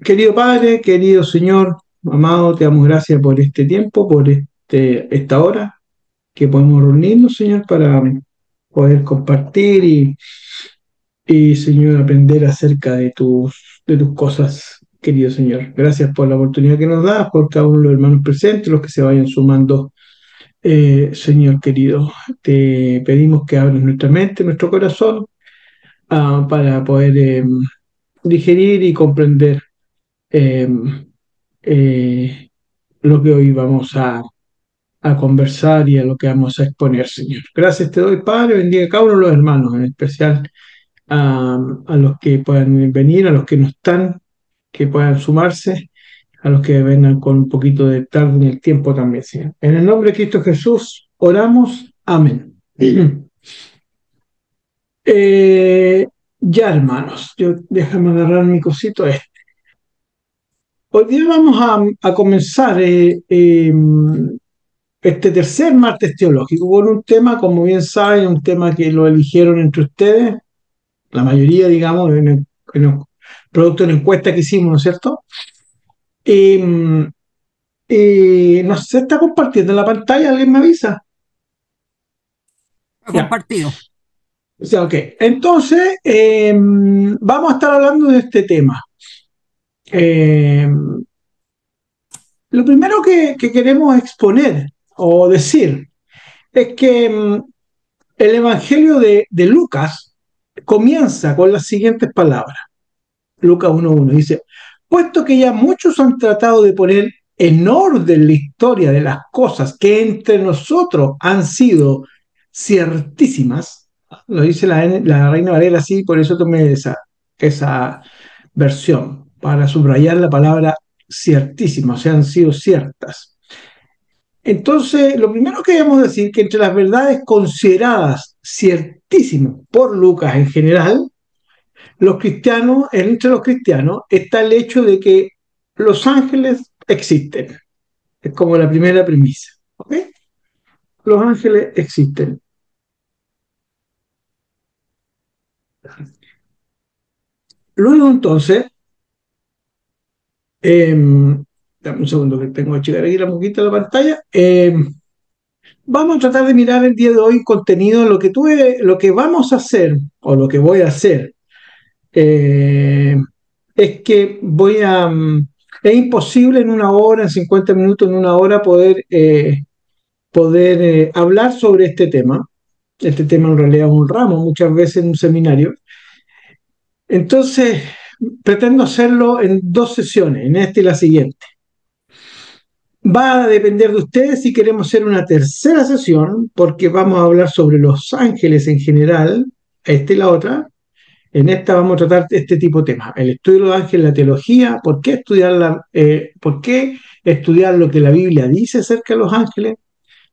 Querido Padre, querido Señor, amado, te damos gracias por este tiempo, por esta hora que podemos reunirnos, Señor, para poder compartir y, Señor, aprender acerca de tus cosas, querido Señor. Gracias por la oportunidad que nos das, por cada uno de los hermanos presentes, los que se vayan sumando, Señor querido. Te pedimos que abres nuestra mente, nuestro corazón, para poder digerir y comprender. em, eh, lo que hoy vamos a conversar y a lo que vamos a exponer, Señor. Gracias te doy, Padre, bendiga a cada uno de los hermanos, en especial a los que puedan venir, a los que no están, que puedan sumarse, a los que vengan con un poquito de tarde en el tiempo también, Señor. En el nombre de Cristo Jesús, oramos. Amén. Ya, hermanos, déjame agarrar mi cosito. Hoy día vamos a comenzar este tercer martes teológico con un tema, como bien saben, un tema que lo eligieron entre ustedes, la mayoría, digamos, en el producto de la encuesta que hicimos, ¿no es cierto? Y, no se está compartiendo en la pantalla, ¿alguien me avisa? Fue Ya, compartido. o sea, ok. Entonces, vamos a estar hablando de este tema. Eh, lo primero que queremos exponer o decir es que el Evangelio de Lucas comienza con las siguientes palabras. Lucas 1.1 dice, puesto que ya muchos han tratado de poner en orden la historia de las cosas que entre nosotros han sido ciertísimas, lo dice la Reina Valera así, por eso tomé esa versión, para subrayar la palabra ciertísima, o sea, han sido ciertas. Entonces, lo primero que debemos decir que entre las verdades consideradas ciertísimas por Lucas en general, entre los cristianos está el hecho de que los ángeles existen. Es como la primera premisa. ¿Ok? Los ángeles existen. Luego entonces, dame un segundo que tengo que checar aquí la moquita de la pantalla. Vamos a tratar de mirar el día de hoy contenido, lo que vamos a hacer o lo que voy a hacer. eh, es que es imposible en una hora, en 50 minutos, en una hora poder hablar sobre este tema. Este tema en realidad es un ramo, muchas veces en un seminario. Entonces, pretendo hacerlo en dos sesiones, en esta y la siguiente. Va a depender de ustedes si queremos hacer una tercera sesión, porque vamos a hablar sobre los ángeles en general, esta y la otra. En esta vamos a tratar este tipo de temas. El estudio de los ángeles, la teología, por qué estudiar lo que la Biblia dice acerca de los ángeles,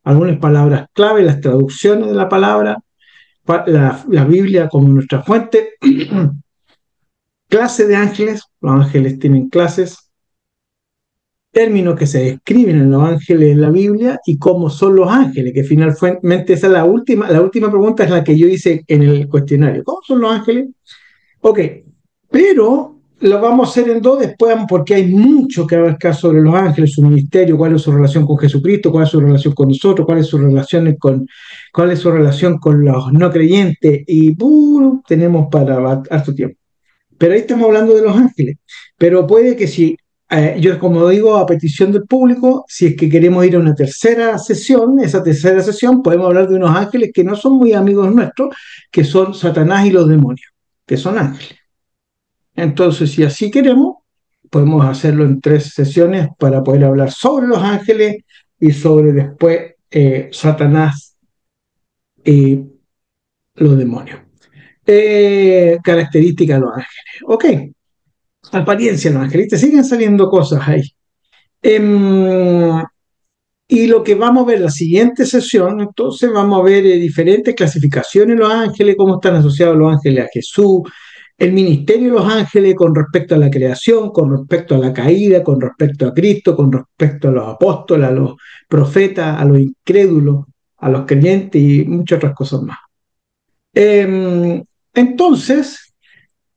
algunas palabras clave, las traducciones de la palabra, la Biblia como nuestra fuente, clase de ángeles, los ángeles tienen clases, términos que se describen en los ángeles en la Biblia y cómo son los ángeles, que finalmente esa es la última pregunta es la que yo hice en el cuestionario. ¿Cómo son los ángeles? Ok, pero lo vamos a hacer en dos después porque hay mucho que abarcar sobre los ángeles, su ministerio, cuál es su relación con Jesucristo, cuál es su relación con nosotros, cuál es su relación con los no creyentes y tenemos para harto tiempo. Pero ahí estamos hablando de los ángeles. Pero puede que si, yo como digo, a petición del público, si es que queremos ir a una tercera sesión, esa tercera sesión podemos hablar de unos ángeles que no son muy amigos nuestros, que son Satanás y los demonios, que son ángeles. Entonces, si así queremos, podemos hacerlo en tres sesiones para poder hablar sobre los ángeles y sobre después Satanás y los demonios. Características de los ángeles. Ok, apariencia de los ángeles. Te siguen saliendo cosas ahí. Em, y lo que vamos a ver en la siguiente sesión, entonces vamos a ver diferentes clasificaciones de los ángeles, cómo están asociados los ángeles a Jesús, el ministerio de los ángeles con respecto a la creación, con respecto a la caída, con respecto a Cristo, con respecto a los apóstoles, a los profetas, a los incrédulos, a los creyentes y muchas otras cosas más. Entonces,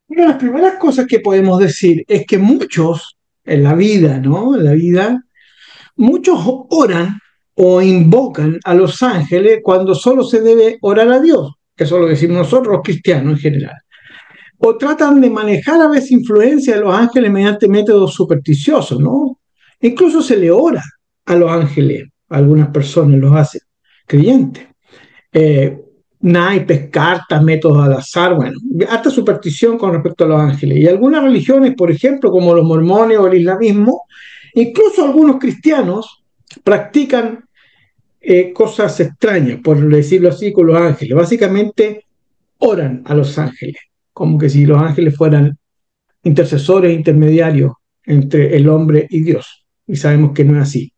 Una de las primeras cosas que podemos decir es que muchos en la vida, ¿no? En la vida, muchos oran o invocan a los ángeles cuando solo se debe orar a Dios. Eso lo decimos nosotros los cristianos en general. O tratan de manejar a veces influencia de los ángeles mediante métodos supersticiosos, ¿no? Incluso se le ora a los ángeles, algunas personas los hacen creyentes. Eh, Naipes, cartas, métodos al azar, bueno, hasta superstición con respecto a los ángeles. Y algunas religiones, por ejemplo, como los mormones o el islamismo, incluso algunos cristianos practican cosas extrañas, por decirlo así, con los ángeles. Básicamente oran a los ángeles, como que si los ángeles fueran intercesores, intermediarios entre el hombre y Dios. Y sabemos que no es así.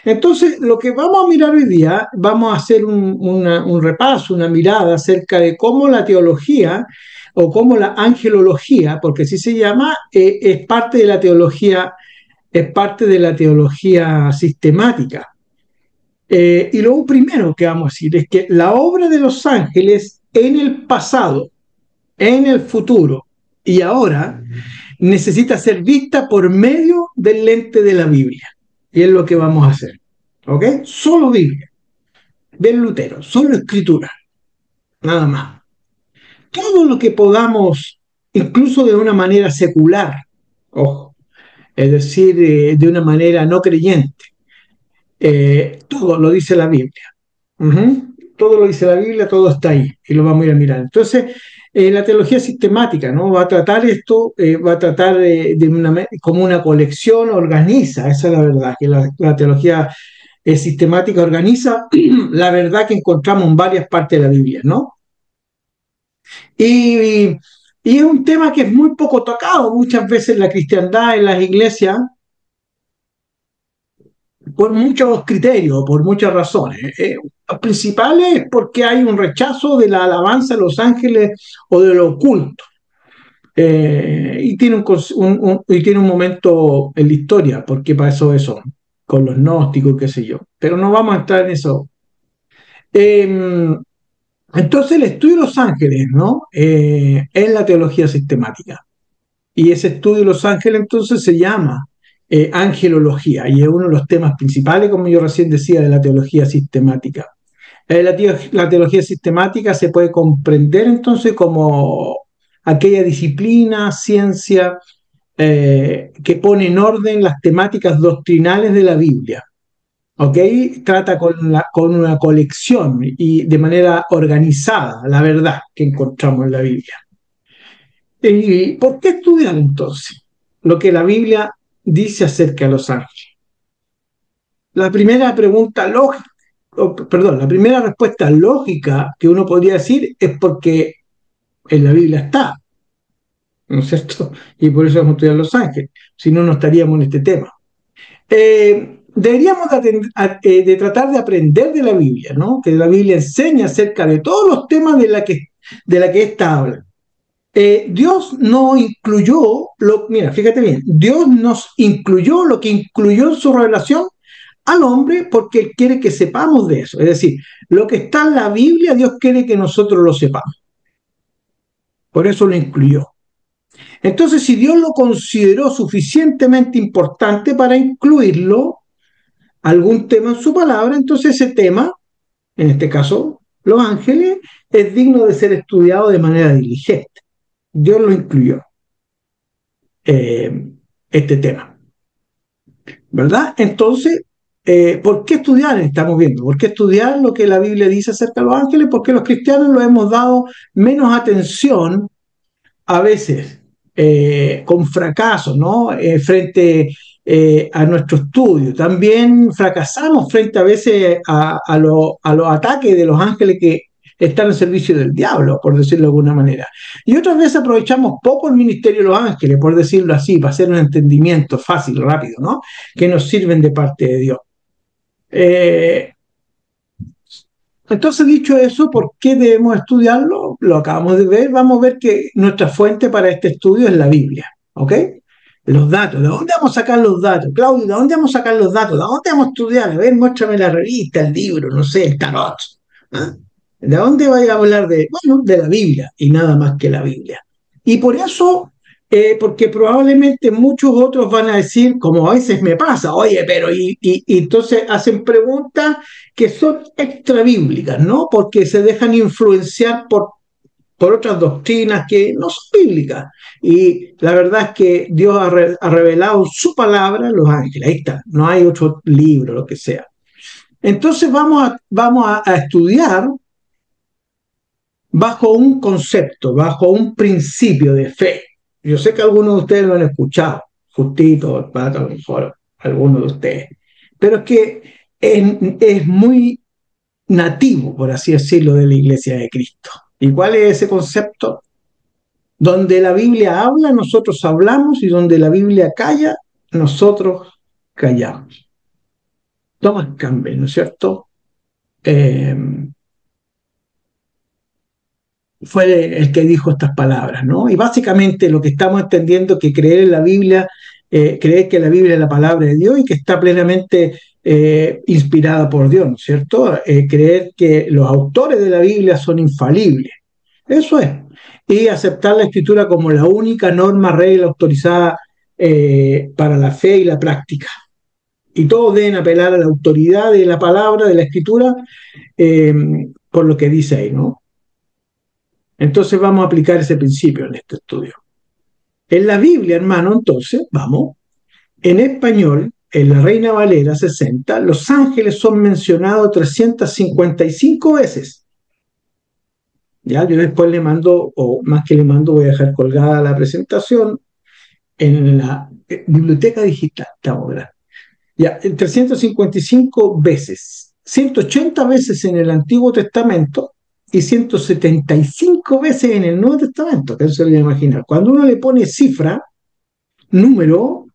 Entonces, lo que vamos a mirar hoy día, vamos a hacer un repaso, una mirada acerca de cómo la teología o cómo la angelología, porque así se llama, es parte de la teología, es parte de la teología sistemática. Y lo primero que vamos a decir es que la obra de los ángeles en el pasado, en el futuro y ahora necesita ser vista por medio del lente de la Biblia. Y es lo que vamos a hacer. ¿Ok? Solo Biblia. Bien Lutero, solo escritura. Nada más. Todo lo que podamos, incluso de una manera secular, ojo, es decir, de una manera no creyente, todo lo dice la Biblia. Todo lo dice la Biblia, todo está ahí y lo vamos a ir a mirar. Entonces, la teología sistemática, ¿no? Va a tratar esto, va a tratar como una colección, organiza, esa es la verdad, que la teología sistemática organiza la verdad que encontramos en varias partes de la Biblia, ¿no? Y, y es un tema que es muy poco tocado muchas veces en la cristiandad, en las iglesias, por muchos criterios, por muchas razones. Los principales es porque hay un rechazo de la alabanza a los ángeles o de lo oculto. Y tiene y tiene un momento en la historia, porque pasó eso con los gnósticos, qué sé yo. Pero no vamos a entrar en eso. Eh, entonces, el estudio de los ángeles, ¿no? Es la teología sistemática. Y ese estudio de los ángeles entonces se llama angelología y es uno de los temas principales, como yo recién decía, de la teología sistemática. La teología sistemática se puede comprender entonces como aquella disciplina, ciencia, que pone en orden las temáticas doctrinales de la Biblia. ¿Ok? Trata con una colección y de manera organizada la verdad que encontramos en la Biblia. ¿Y por qué estudiar entonces lo que la Biblia dice acerca de los ángeles? La primera pregunta lógica, perdón, la primera respuesta lógica que uno podría decir es porque en la Biblia está, ¿no es cierto? Y por eso vamos a estudiar los ángeles, si no, no estaríamos en este tema. Deberíamos de tratar de aprender de la Biblia, ¿no? Que la Biblia enseña acerca de todos los temas de la que ésta habla. Dios no incluyó, mira, fíjate bien, Dios nos incluyó lo que incluyó en su revelación al hombre porque Él quiere que sepamos de eso. Es decir, lo que está en la Biblia, Dios quiere que nosotros lo sepamos. Por eso lo incluyó. Entonces, si Dios lo consideró suficientemente importante para incluirlo, algún tema en su palabra, entonces ese tema, en este caso los ángeles, es digno de ser estudiado de manera diligente. Dios lo incluyó, este tema, ¿verdad? Entonces, ¿por qué estudiar? Estamos viendo, ¿por qué estudiar lo que la Biblia dice acerca de los ángeles? Porque los cristianos lo hemos dado menos atención a veces, con fracaso, ¿no? Frente a nuestro estudio. También fracasamos frente a veces a los ataques de los ángeles que están al servicio del diablo, por decirlo de alguna manera. Y otras veces aprovechamos poco el ministerio de los ángeles, por decirlo así, para hacer un entendimiento fácil, rápido, ¿no? Que nos sirven de parte de Dios. Eh, entonces, dicho eso, ¿por qué debemos estudiarlo? Lo acabamos de ver. Vamos a ver que nuestra fuente para este estudio es la Biblia. ¿Ok? Los datos. ¿De dónde vamos a sacar los datos? Claudio, ¿de dónde vamos a sacar los datos? ¿De dónde vamos a estudiar? A ver, muéstrame la revista, el libro, no sé, el tarot. ¿Ah? ¿De dónde va a ir a hablar de? Bueno, de la Biblia y nada más que la Biblia. Y por eso, porque probablemente muchos otros van a decir, como a veces me pasa, oye, pero y entonces hacen preguntas que son extra bíblicas, ¿no? Porque se dejan influenciar por otras doctrinas que no son bíblicas. Y la verdad es que Dios ha revelado en su palabra los ángeles. Ahí está, no hay otro libro, lo que sea. Entonces vamos a estudiar bajo un concepto, bajo un principio de fe. Yo sé que algunos de ustedes lo han escuchado, Justito, el Pato, a lo mejor algunos de ustedes, pero es que es muy nativo, por así decirlo, de la Iglesia de Cristo. ¿Y cuál es ese concepto? Donde la Biblia habla, nosotros hablamos, y donde la Biblia calla, nosotros callamos. Thomas Campbell, ¿no es cierto? Eh, Fue el que dijo estas palabras, ¿no? Y básicamente lo que estamos entendiendo es que creer en la Biblia, creer que la Biblia es la palabra de Dios y que está plenamente inspirada por Dios, ¿no es cierto? Creer que los autores de la Biblia son infalibles. Eso es. Y aceptar la escritura como la única norma, regla autorizada para la fe y la práctica. Y todos deben apelar a la autoridad de la palabra, de la escritura, eh, por lo que dice ahí, ¿no? Entonces vamos a aplicar ese principio en este estudio. En la Biblia, hermano, entonces, vamos, en español, en la Reina Valera 60, los ángeles son mencionados 355 veces. Ya, yo después le mando, o más que le mando, voy a dejar colgada la presentación en la biblioteca digital. Ya, 355 veces, 180 veces en el Antiguo Testamento y 175 veces en el Nuevo Testamento, que se lo voy a imaginar. Cuando uno le pone cifra, número,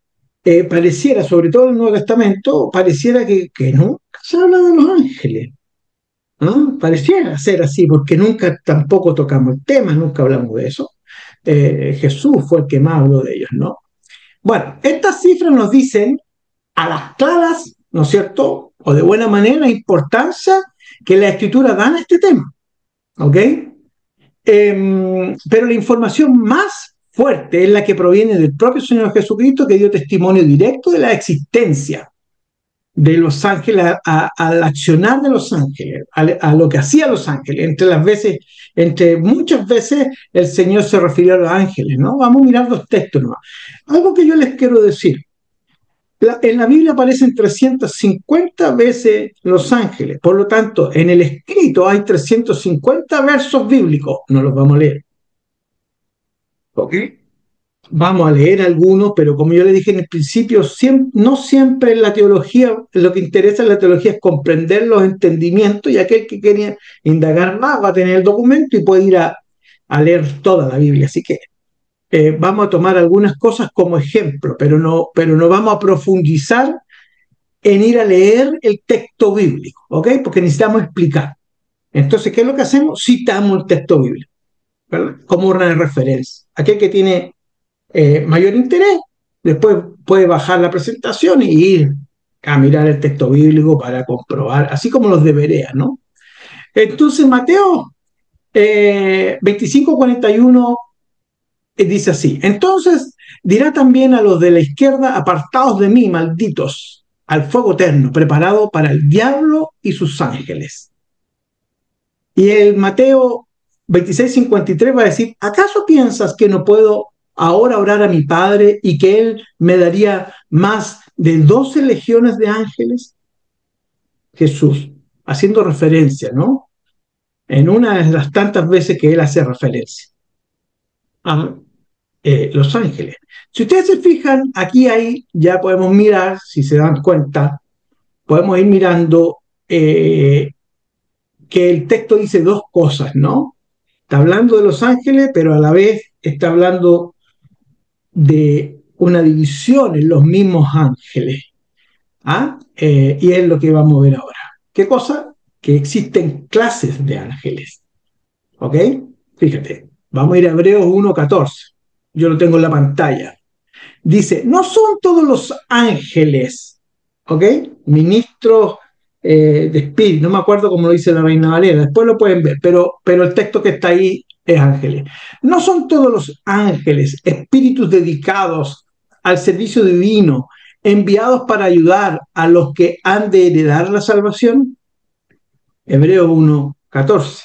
pareciera, sobre todo en el Nuevo Testamento, pareciera que no se habla de los ángeles. ¿No? Pareciera ser así, porque nunca tampoco tocamos el tema, nunca hablamos de eso. Jesús fue el que más habló de ellos, ¿no? Bueno, estas cifras nos dicen a las claras, ¿no es cierto? O de buena manera, la importancia que la escritura da a este tema, ¿ok? Pero la información más fuerte es la que proviene del propio Señor Jesucristo, que dio testimonio directo de la existencia de los ángeles, al accionar de los ángeles, a lo que hacía los ángeles. Entre muchas veces el Señor se refirió a los ángeles, ¿no? Vamos a mirar los textos nomás. Algo que yo les quiero decir. En la Biblia aparecen 350 veces los ángeles, por lo tanto, en el escrito hay 350 versos bíblicos, no los vamos a leer. ¿Ok? Vamos a leer algunos, pero como yo le dije en el principio, no siempre en la teología, lo que interesa en la teología es comprender los entendimientos, y aquel que quería indagar más va a tener el documento y puede ir a leer toda la Biblia. Así que vamos a tomar algunas cosas como ejemplo, pero no vamos a profundizar en ir a leer el texto bíblico, ¿ok? Porque necesitamos explicar. Entonces, ¿qué es lo que hacemos? Citamos el texto bíblico, ¿verdad? Como una referencia. Aquel que tiene mayor interés, después puede bajar la presentación y ir a mirar el texto bíblico para comprobar, así como los de Berea, ¿no? Entonces, Mateo 25:41 dice así: entonces dirá también a los de la izquierda, apartaos de mí, malditos, al fuego eterno, preparado para el diablo y sus ángeles. Y el Mateo 26:53 va a decir: ¿acaso piensas que no puedo ahora orar a mi Padre y que Él me daría más de 12 legiones de ángeles? Jesús, haciendo referencia, ¿no? En una de las tantas veces que Él hace referencia a los ángeles. Si ustedes se fijan, aquí hay, ya podemos mirar, si se dan cuenta, podemos ir mirando que el texto dice dos cosas, ¿no? Está hablando de los ángeles, pero a la vez está hablando de una división en los mismos ángeles. ¿Ah? Y es lo que vamos a ver ahora. ¿Qué cosa? Que existen clases de ángeles. ¿Ok? Fíjate, vamos a ir a Hebreos 1:14. Yo lo tengo en la pantalla. Dice: no son todos los ángeles, ¿ok? Ministros de espíritu, no me acuerdo cómo lo dice la Reina Valera, después lo pueden ver, pero el texto que está ahí es ángeles. No son todos los ángeles espíritus dedicados al servicio divino, enviados para ayudar a los que han de heredar la salvación. Hebreos 1:14.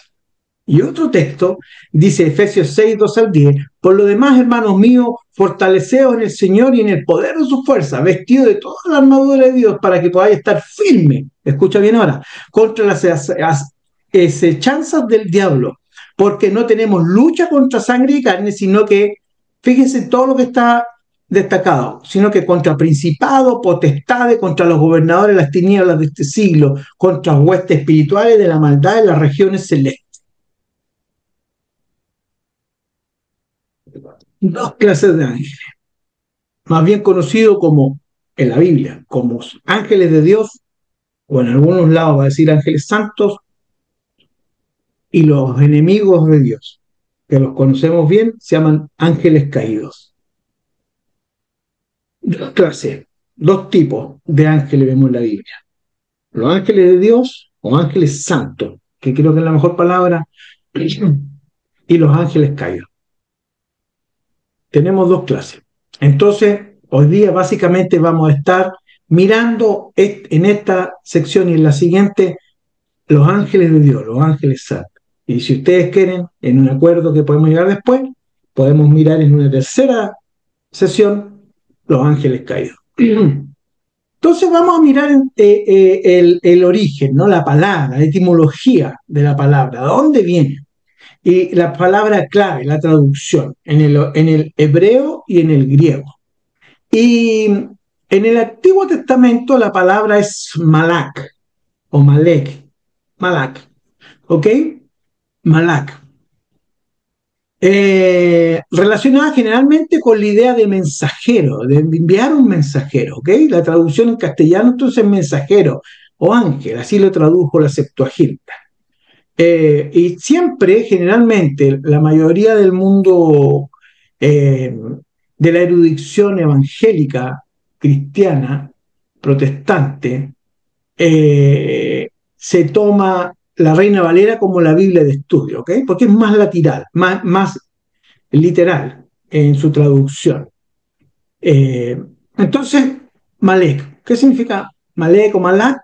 Y otro texto dice, Efesios 6:2-10, por lo demás, hermanos míos, fortaleceos en el Señor y en el poder de su fuerza, vestido de toda la armadura de Dios para que podáis estar firme, escucha bien ahora, contra las acechanzas del diablo, porque no tenemos lucha contra sangre y carne, sino que, fíjense en todo lo que está destacado, sino que contra principados, potestades, contra los gobernadores de las tinieblas de este siglo, contra huestes espirituales de la maldad en las regiones celestes. Dos clases de ángeles, más bien conocido como en la Biblia, como ángeles de Dios, o en algunos lados va a decir ángeles santos, y los enemigos de Dios, que los conocemos bien, se llaman ángeles caídos. Dos clases, dos tipos de ángeles vemos en la Biblia. Los ángeles de Dios o ángeles santos, que creo que es la mejor palabra, y los ángeles caídos. Tenemos dos clases. Entonces, hoy día básicamente vamos a estar mirando en esta sección y en la siguiente los ángeles de Dios, los ángeles santos. Y si ustedes quieren, en un acuerdo que podemos llegar después, podemos mirar en una tercera sesión los ángeles caídos. Entonces vamos a mirar el origen, ¿no? La palabra, la etimología de la palabra, ¿de dónde viene? Y la palabra clave, la traducción, en el hebreo y en el griego. Y en el Antiguo Testamento la palabra es malak, o malek, malak, ¿ok? Malak. Relacionada generalmente con la idea de mensajero, de enviar un mensajero, ¿ok? La traducción en castellano entonces es mensajero o ángel, así lo tradujo la Septuaginta. Y siempre, generalmente, la mayoría del mundo de la erudición evangélica, cristiana, protestante, se toma la Reina Valera como la Biblia de estudio, ¿ok? Porque es más literal, más literal en su traducción. Entonces, Malek, ¿qué significa Malek o Malak?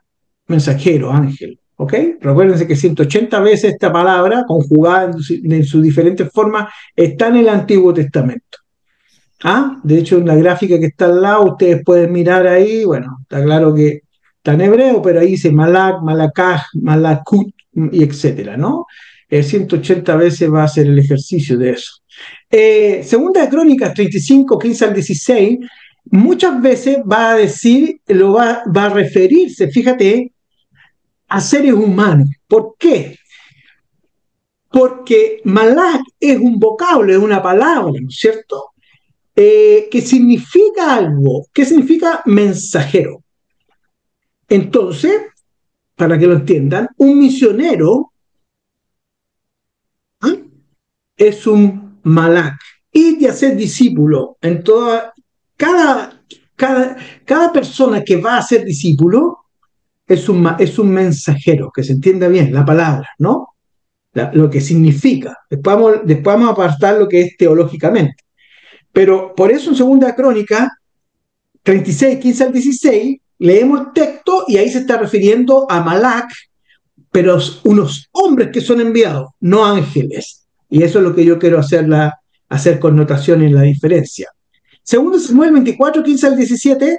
Mensajero, ángel, ¿ok? Recuérdense que 180 veces esta palabra, conjugada en sus diferentes formas, está en el Antiguo Testamento. ¿Ah? De hecho, en la gráfica que está al lado, ustedes pueden mirar ahí, bueno, está claro que está en hebreo, pero ahí dice Malak, Malakaj, Malakut, y etcétera, ¿no? 180 veces va a ser el ejercicio de eso. Segunda de Crónicas 35, 15 al 16, muchas veces va a decir, va a referirse, fíjate, a seres humanos. ¿Por qué? Porque Malak es un vocablo, es una palabra, ¿no es cierto? Que significa algo, que significa mensajero. Entonces, para que lo entiendan, un misionero, ¿eh? Es un malak. Ir y hacer discípulo en toda, cada persona que va a ser discípulo es un mensajero, que se entienda bien la palabra, ¿no? Lo que significa. Después vamos a apartar lo que es teológicamente. Pero por eso en Segunda Crónica 36, 15 al 16, leemos el texto y ahí se está refiriendo a Malak, pero unos hombres que son enviados, no ángeles. Y eso es lo que yo quiero hacer connotación en la diferencia. Segundo Samuel 24, 15 al 17,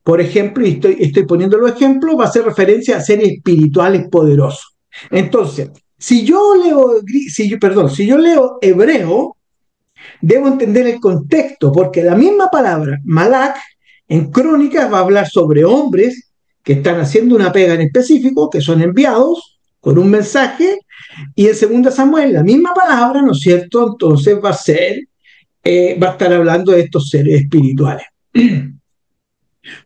por ejemplo, y estoy poniendo los ejemplos, va a hacer referencia a seres espirituales poderosos. Entonces, si yo leo hebreo, debo entender el contexto, porque la misma palabra, Malak, en Crónicas va a hablar sobre hombres que están haciendo una pega en específico, que son enviados con un mensaje, y en 2 Samuel la misma palabra, ¿no es cierto? Entonces va a estar hablando de estos seres espirituales.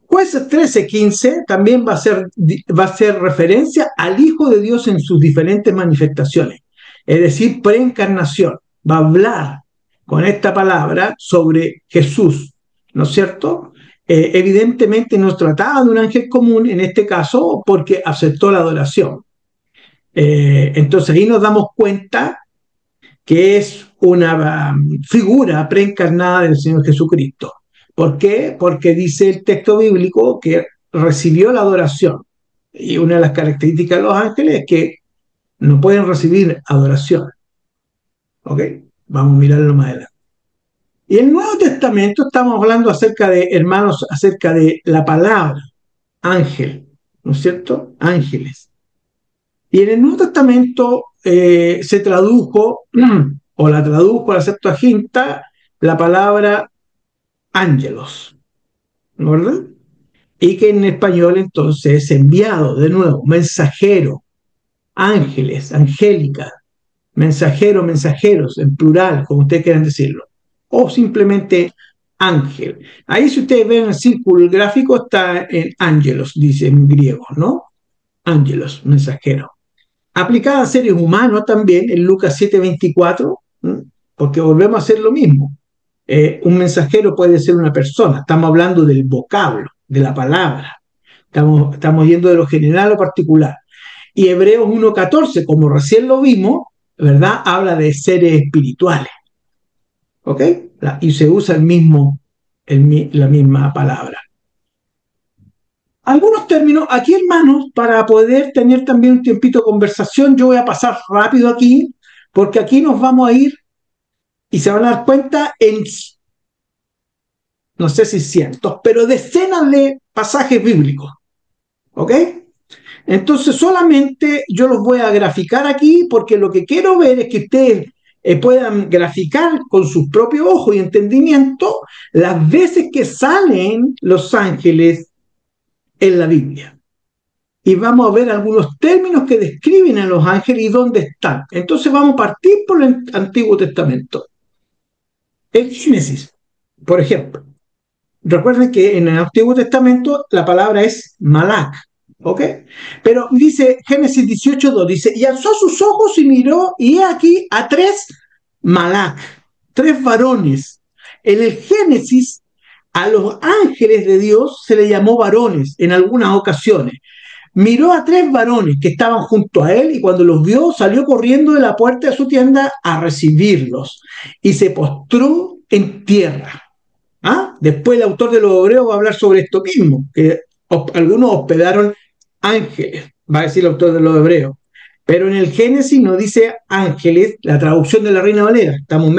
Jueces 13:15 también va a hacer referencia al Hijo de Dios en sus diferentes manifestaciones, es decir, preencarnación. Va a hablar con esta palabra sobre Jesús, ¿no es cierto? evidentemente no trataba de un ángel común en este caso porque aceptó la adoración. Entonces ahí nos damos cuenta que es una figura preencarnada del Señor Jesucristo. ¿Por qué? Porque dice el texto bíblico que recibió la adoración. Y una de las características de los ángeles es que no pueden recibir adoración. ¿Ok? Vamos a mirarlo más adelante. Y en el Nuevo Testamento estamos hablando acerca de, hermanos, acerca de la palabra ángel, ¿no es cierto? Ángeles. Y en el Nuevo Testamento se tradujo, o la tradujo a la Septuaginta, la palabra ángelos, ¿no verdad? Y que en español entonces es enviado, de nuevo, mensajero, ángeles, angélica, mensajero, mensajeros, en plural, como ustedes quieran decirlo, o simplemente ángel. Ahí si ustedes ven el círculo gráfico está en ángelos, dice en griego, ¿no? Ángelos, mensajero. Aplicada a seres humanos también en Lucas 7:24, porque volvemos a hacer lo mismo. Un mensajero puede ser una persona, estamos hablando del vocablo, de la palabra, estamos yendo de lo general a lo particular. Y Hebreos 1:14, como recién lo vimos, ¿verdad? Habla de seres espirituales, ¿ok? Y se usa la misma palabra. Algunos términos, aquí hermanos, para poder tener también un tiempito de conversación, yo voy a pasar rápido aquí, porque aquí nos vamos a ir y se van a dar cuenta en, no sé si cientos, pero decenas de pasajes bíblicos, ¿ok? Entonces solamente yo los voy a graficar aquí porque lo que quiero ver es que ustedes puedan graficar con sus propios ojos y entendimiento las veces que salen los ángeles en la Biblia. Y vamos a ver algunos términos que describen a los ángeles y dónde están. Entonces vamos a partir por el Antiguo Testamento. El Génesis, por ejemplo. Recuerden que en el Antiguo Testamento la palabra es malak, ¿ok? Pero dice Génesis 18:2, dice, y alzó sus ojos y miró, y he aquí a tres malak, tres varones. En el Génesis, a los ángeles de Dios se les llamó varones en algunas ocasiones. Miró a tres varones que estaban junto a él y cuando los vio salió corriendo de la puerta de su tienda a recibirlos y se postró en tierra. ¿Ah? Después el autor de los Hebreos va a hablar sobre esto mismo, que algunos hospedaron ángeles, va a decir el autor de los Hebreos. Pero en el Génesis no dice ángeles, la traducción de la Reina Valera, estamos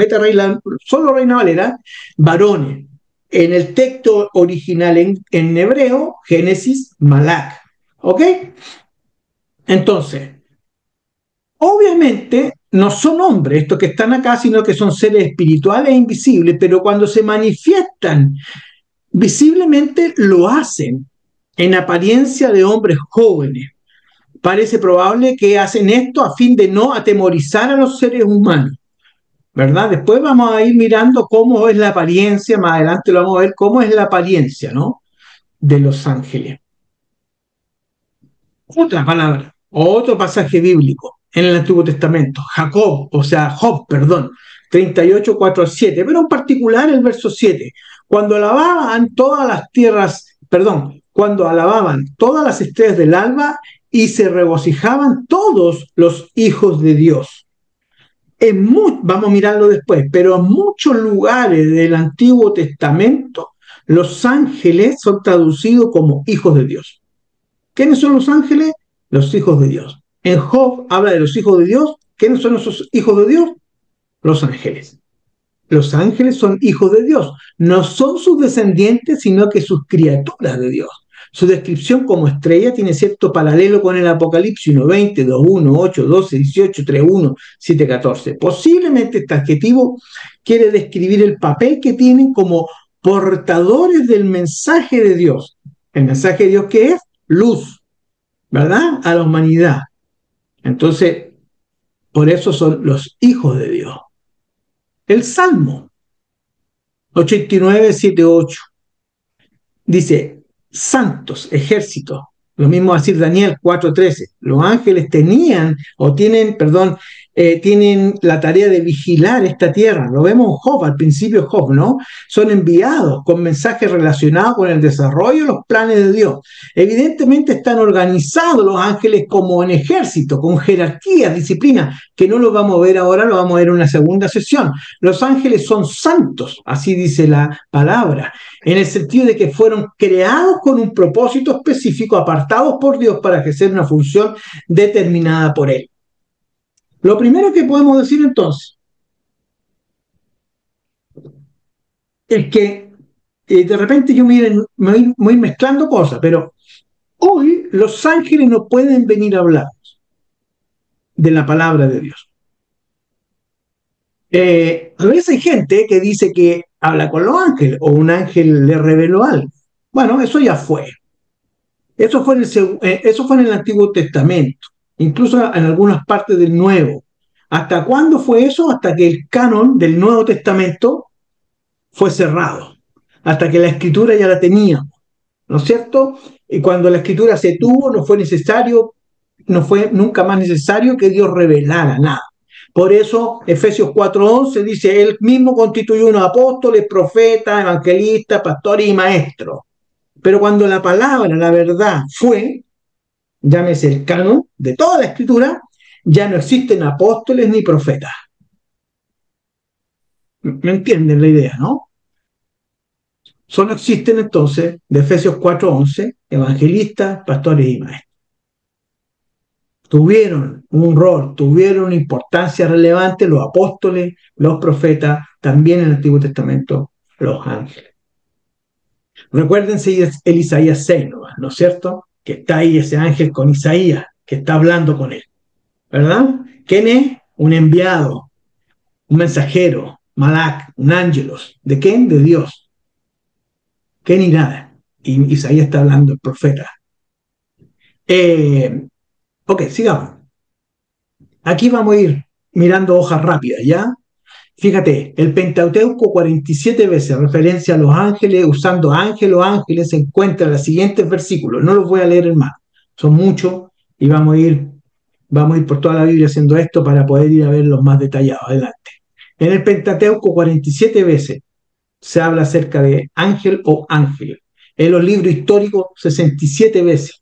solo Reina Valera, varones. En el texto original en hebreo, Génesis, malak. ¿Ok? Entonces, obviamente no son hombres estos que están acá, sino que son seres espirituales e invisibles, pero cuando se manifiestan visiblemente lo hacen en apariencia de hombres jóvenes. Parece probable que hacen esto a fin de no atemorizar a los seres humanos, ¿verdad? Después vamos a ir mirando cómo es la apariencia, más adelante lo vamos a ver cómo es la apariencia, ¿no? De los ángeles. Otra palabra, otro pasaje bíblico en el Antiguo Testamento, Job, perdón, 38, 4 al 7, pero en particular el verso 7, cuando alababan todas las tierras, perdón, cuando alababan todas las estrellas del alba y se regocijaban todos los hijos de Dios. Vamos a mirarlo después, pero en muchos lugares del Antiguo Testamento los ángeles son traducidos como hijos de Dios. ¿Quiénes son los ángeles? Los hijos de Dios. En Job habla de los hijos de Dios. ¿Quiénes son esos hijos de Dios? Los ángeles. Los ángeles son hijos de Dios. No son sus descendientes, sino que sus criaturas de Dios. Su descripción como estrella tiene cierto paralelo con el Apocalipsis 1:20, 2:1, 8, 12, 18, 3:1, 7:14. Posiblemente este adjetivo quiere describir el papel que tienen como portadores del mensaje de Dios. ¿El mensaje de Dios qué es? Luz, ¿verdad? A la humanidad. Entonces, por eso son los hijos de Dios. El Salmo 89, 7, 8 dice, santos, ejércitos. Lo mismo va a decir Daniel 4:13. Los ángeles tenían, o tienen, perdón, tienen la tarea de vigilar esta tierra. Lo vemos en Job, al principio de Job, ¿no? Son enviados con mensajes relacionados con el desarrollo de los planes de Dios. Evidentemente están organizados los ángeles como en ejército, con jerarquías, disciplina, que no lo vamos a ver ahora, lo vamos a ver en una segunda sesión. Los ángeles son santos, así dice la palabra, en el sentido de que fueron creados con un propósito específico, apartados por Dios para ejercer una función determinada por Él. Lo primero que podemos decir entonces es que de repente yo me voy mezclando cosas, pero hoy los ángeles no pueden venir a hablar de la palabra de Dios. A veces hay gente que dice que habla con los ángeles o un ángel le reveló algo. Bueno, eso ya fue. Eso fue en el Antiguo Testamento, incluso en algunas partes del Nuevo. ¿Hasta cuándo fue eso? Hasta que el canon del Nuevo Testamento fue cerrado, hasta que la escritura ya la teníamos, ¿no es cierto? Y cuando la escritura se tuvo, no fue nunca más necesario que Dios revelara nada. Por eso Efesios 4:11 dice, Él mismo constituyó unos apóstoles, profetas, evangelistas, pastores y maestros. Pero cuando la palabra, la verdad fue, llámese el canon de toda la escritura, ya no existen apóstoles ni profetas. ¿Me entienden la idea, no? Solo existen entonces, de Efesios 4:11, evangelistas, pastores y maestros. Tuvieron un rol, tuvieron una importancia relevante los apóstoles, los profetas, también en el Antiguo Testamento los ángeles. Recuérdense el Isaías 6, ¿no es cierto? Que está ahí ese ángel con Isaías, que está hablando con él, ¿verdad? ¿Quién es? Un enviado, un mensajero, Malak, un ángelos. ¿De quién? De Dios. ¿Quién irá? Y Isaías está hablando, el profeta. Ok, sigamos. Aquí vamos a ir mirando hojas rápidas, ¿ya? Fíjate, el Pentateuco 47 veces referencia a los ángeles, usando ángeles o ángeles, se encuentra en los siguientes versículos. No los voy a leer en más, son muchos y vamos a ir por toda la Biblia haciendo esto para poder ir a verlos más detallados. Adelante. En el Pentateuco 47 veces se habla acerca de ángel o ángel. En los libros históricos 67 veces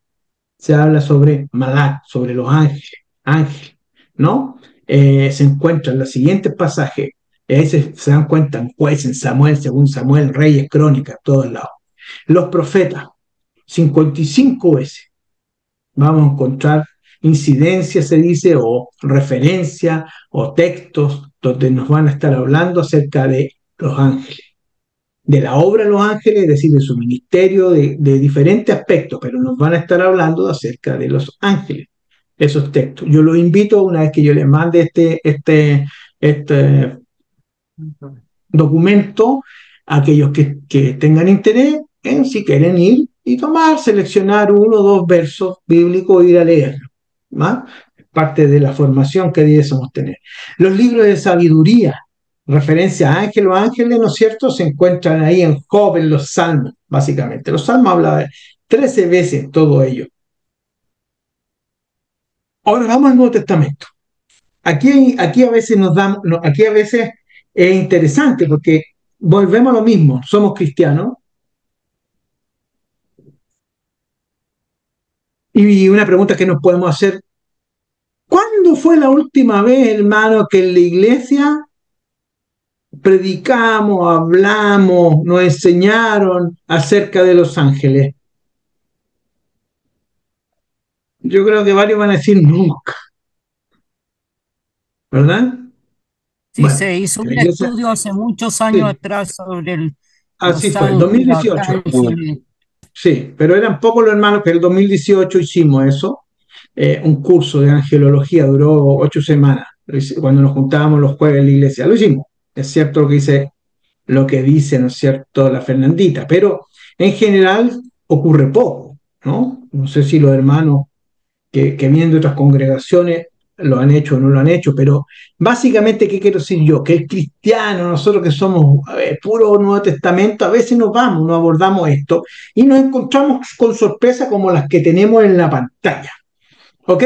se habla sobre Malak, sobre los ángeles, ¿no? Se encuentran los siguientes pasajes, se dan cuenta en Jueces, en Samuel, según Samuel, Reyes, Crónicas, todos lados. Los profetas, 55 veces vamos a encontrar incidencias, se dice, o referencias, o textos, donde nos van a estar hablando acerca de los ángeles, de la obra de los ángeles, es decir, de su ministerio, de diferentes aspectos, pero nos van a estar hablando acerca de los ángeles, esos textos. Yo los invito, una vez que yo les mande este documento, a aquellos que tengan interés en si quieren ir y seleccionar uno o dos versos bíblicos e ir a leerlo, ¿no? Parte de la formación que debiésemos tener. Los libros de sabiduría, referencia a ángeles o ángeles, ¿no es cierto?, se encuentran ahí en Job, en los Salmos, básicamente. Los Salmos hablan 13 veces todo ello. Ahora vamos al Nuevo Testamento. Aquí a veces aquí a veces es interesante porque volvemos a lo mismo, somos cristianos. Y una pregunta que nos podemos hacer, ¿cuándo fue la última vez, hermano, que en la iglesia predicamos, hablamos, nos enseñaron acerca de los ángeles? Yo creo que varios van a decir nunca, ¿verdad? Sí, Bueno, se hizo en la un iglesia, estudio hace muchos años sí, atrás sobre así los fue, el ángeles, 2018, arcángeles. sí, pero eran pocos los hermanos que el 2018 hicimos eso, un curso de angelología, duró 8 semanas, cuando nos juntábamos los jueves en la iglesia, lo hicimos. Es cierto lo que dice, ¿no es cierto?, la Fernandita, pero en general ocurre poco, ¿no? No sé si los hermanos que vienen de otras congregaciones lo han hecho o no lo han hecho, pero básicamente, ¿qué quiero decir yo? Que el cristiano, nosotros que somos puro Nuevo Testamento, a veces nos abordamos esto y nos encontramos con sorpresas como las que tenemos en la pantalla, ¿ok?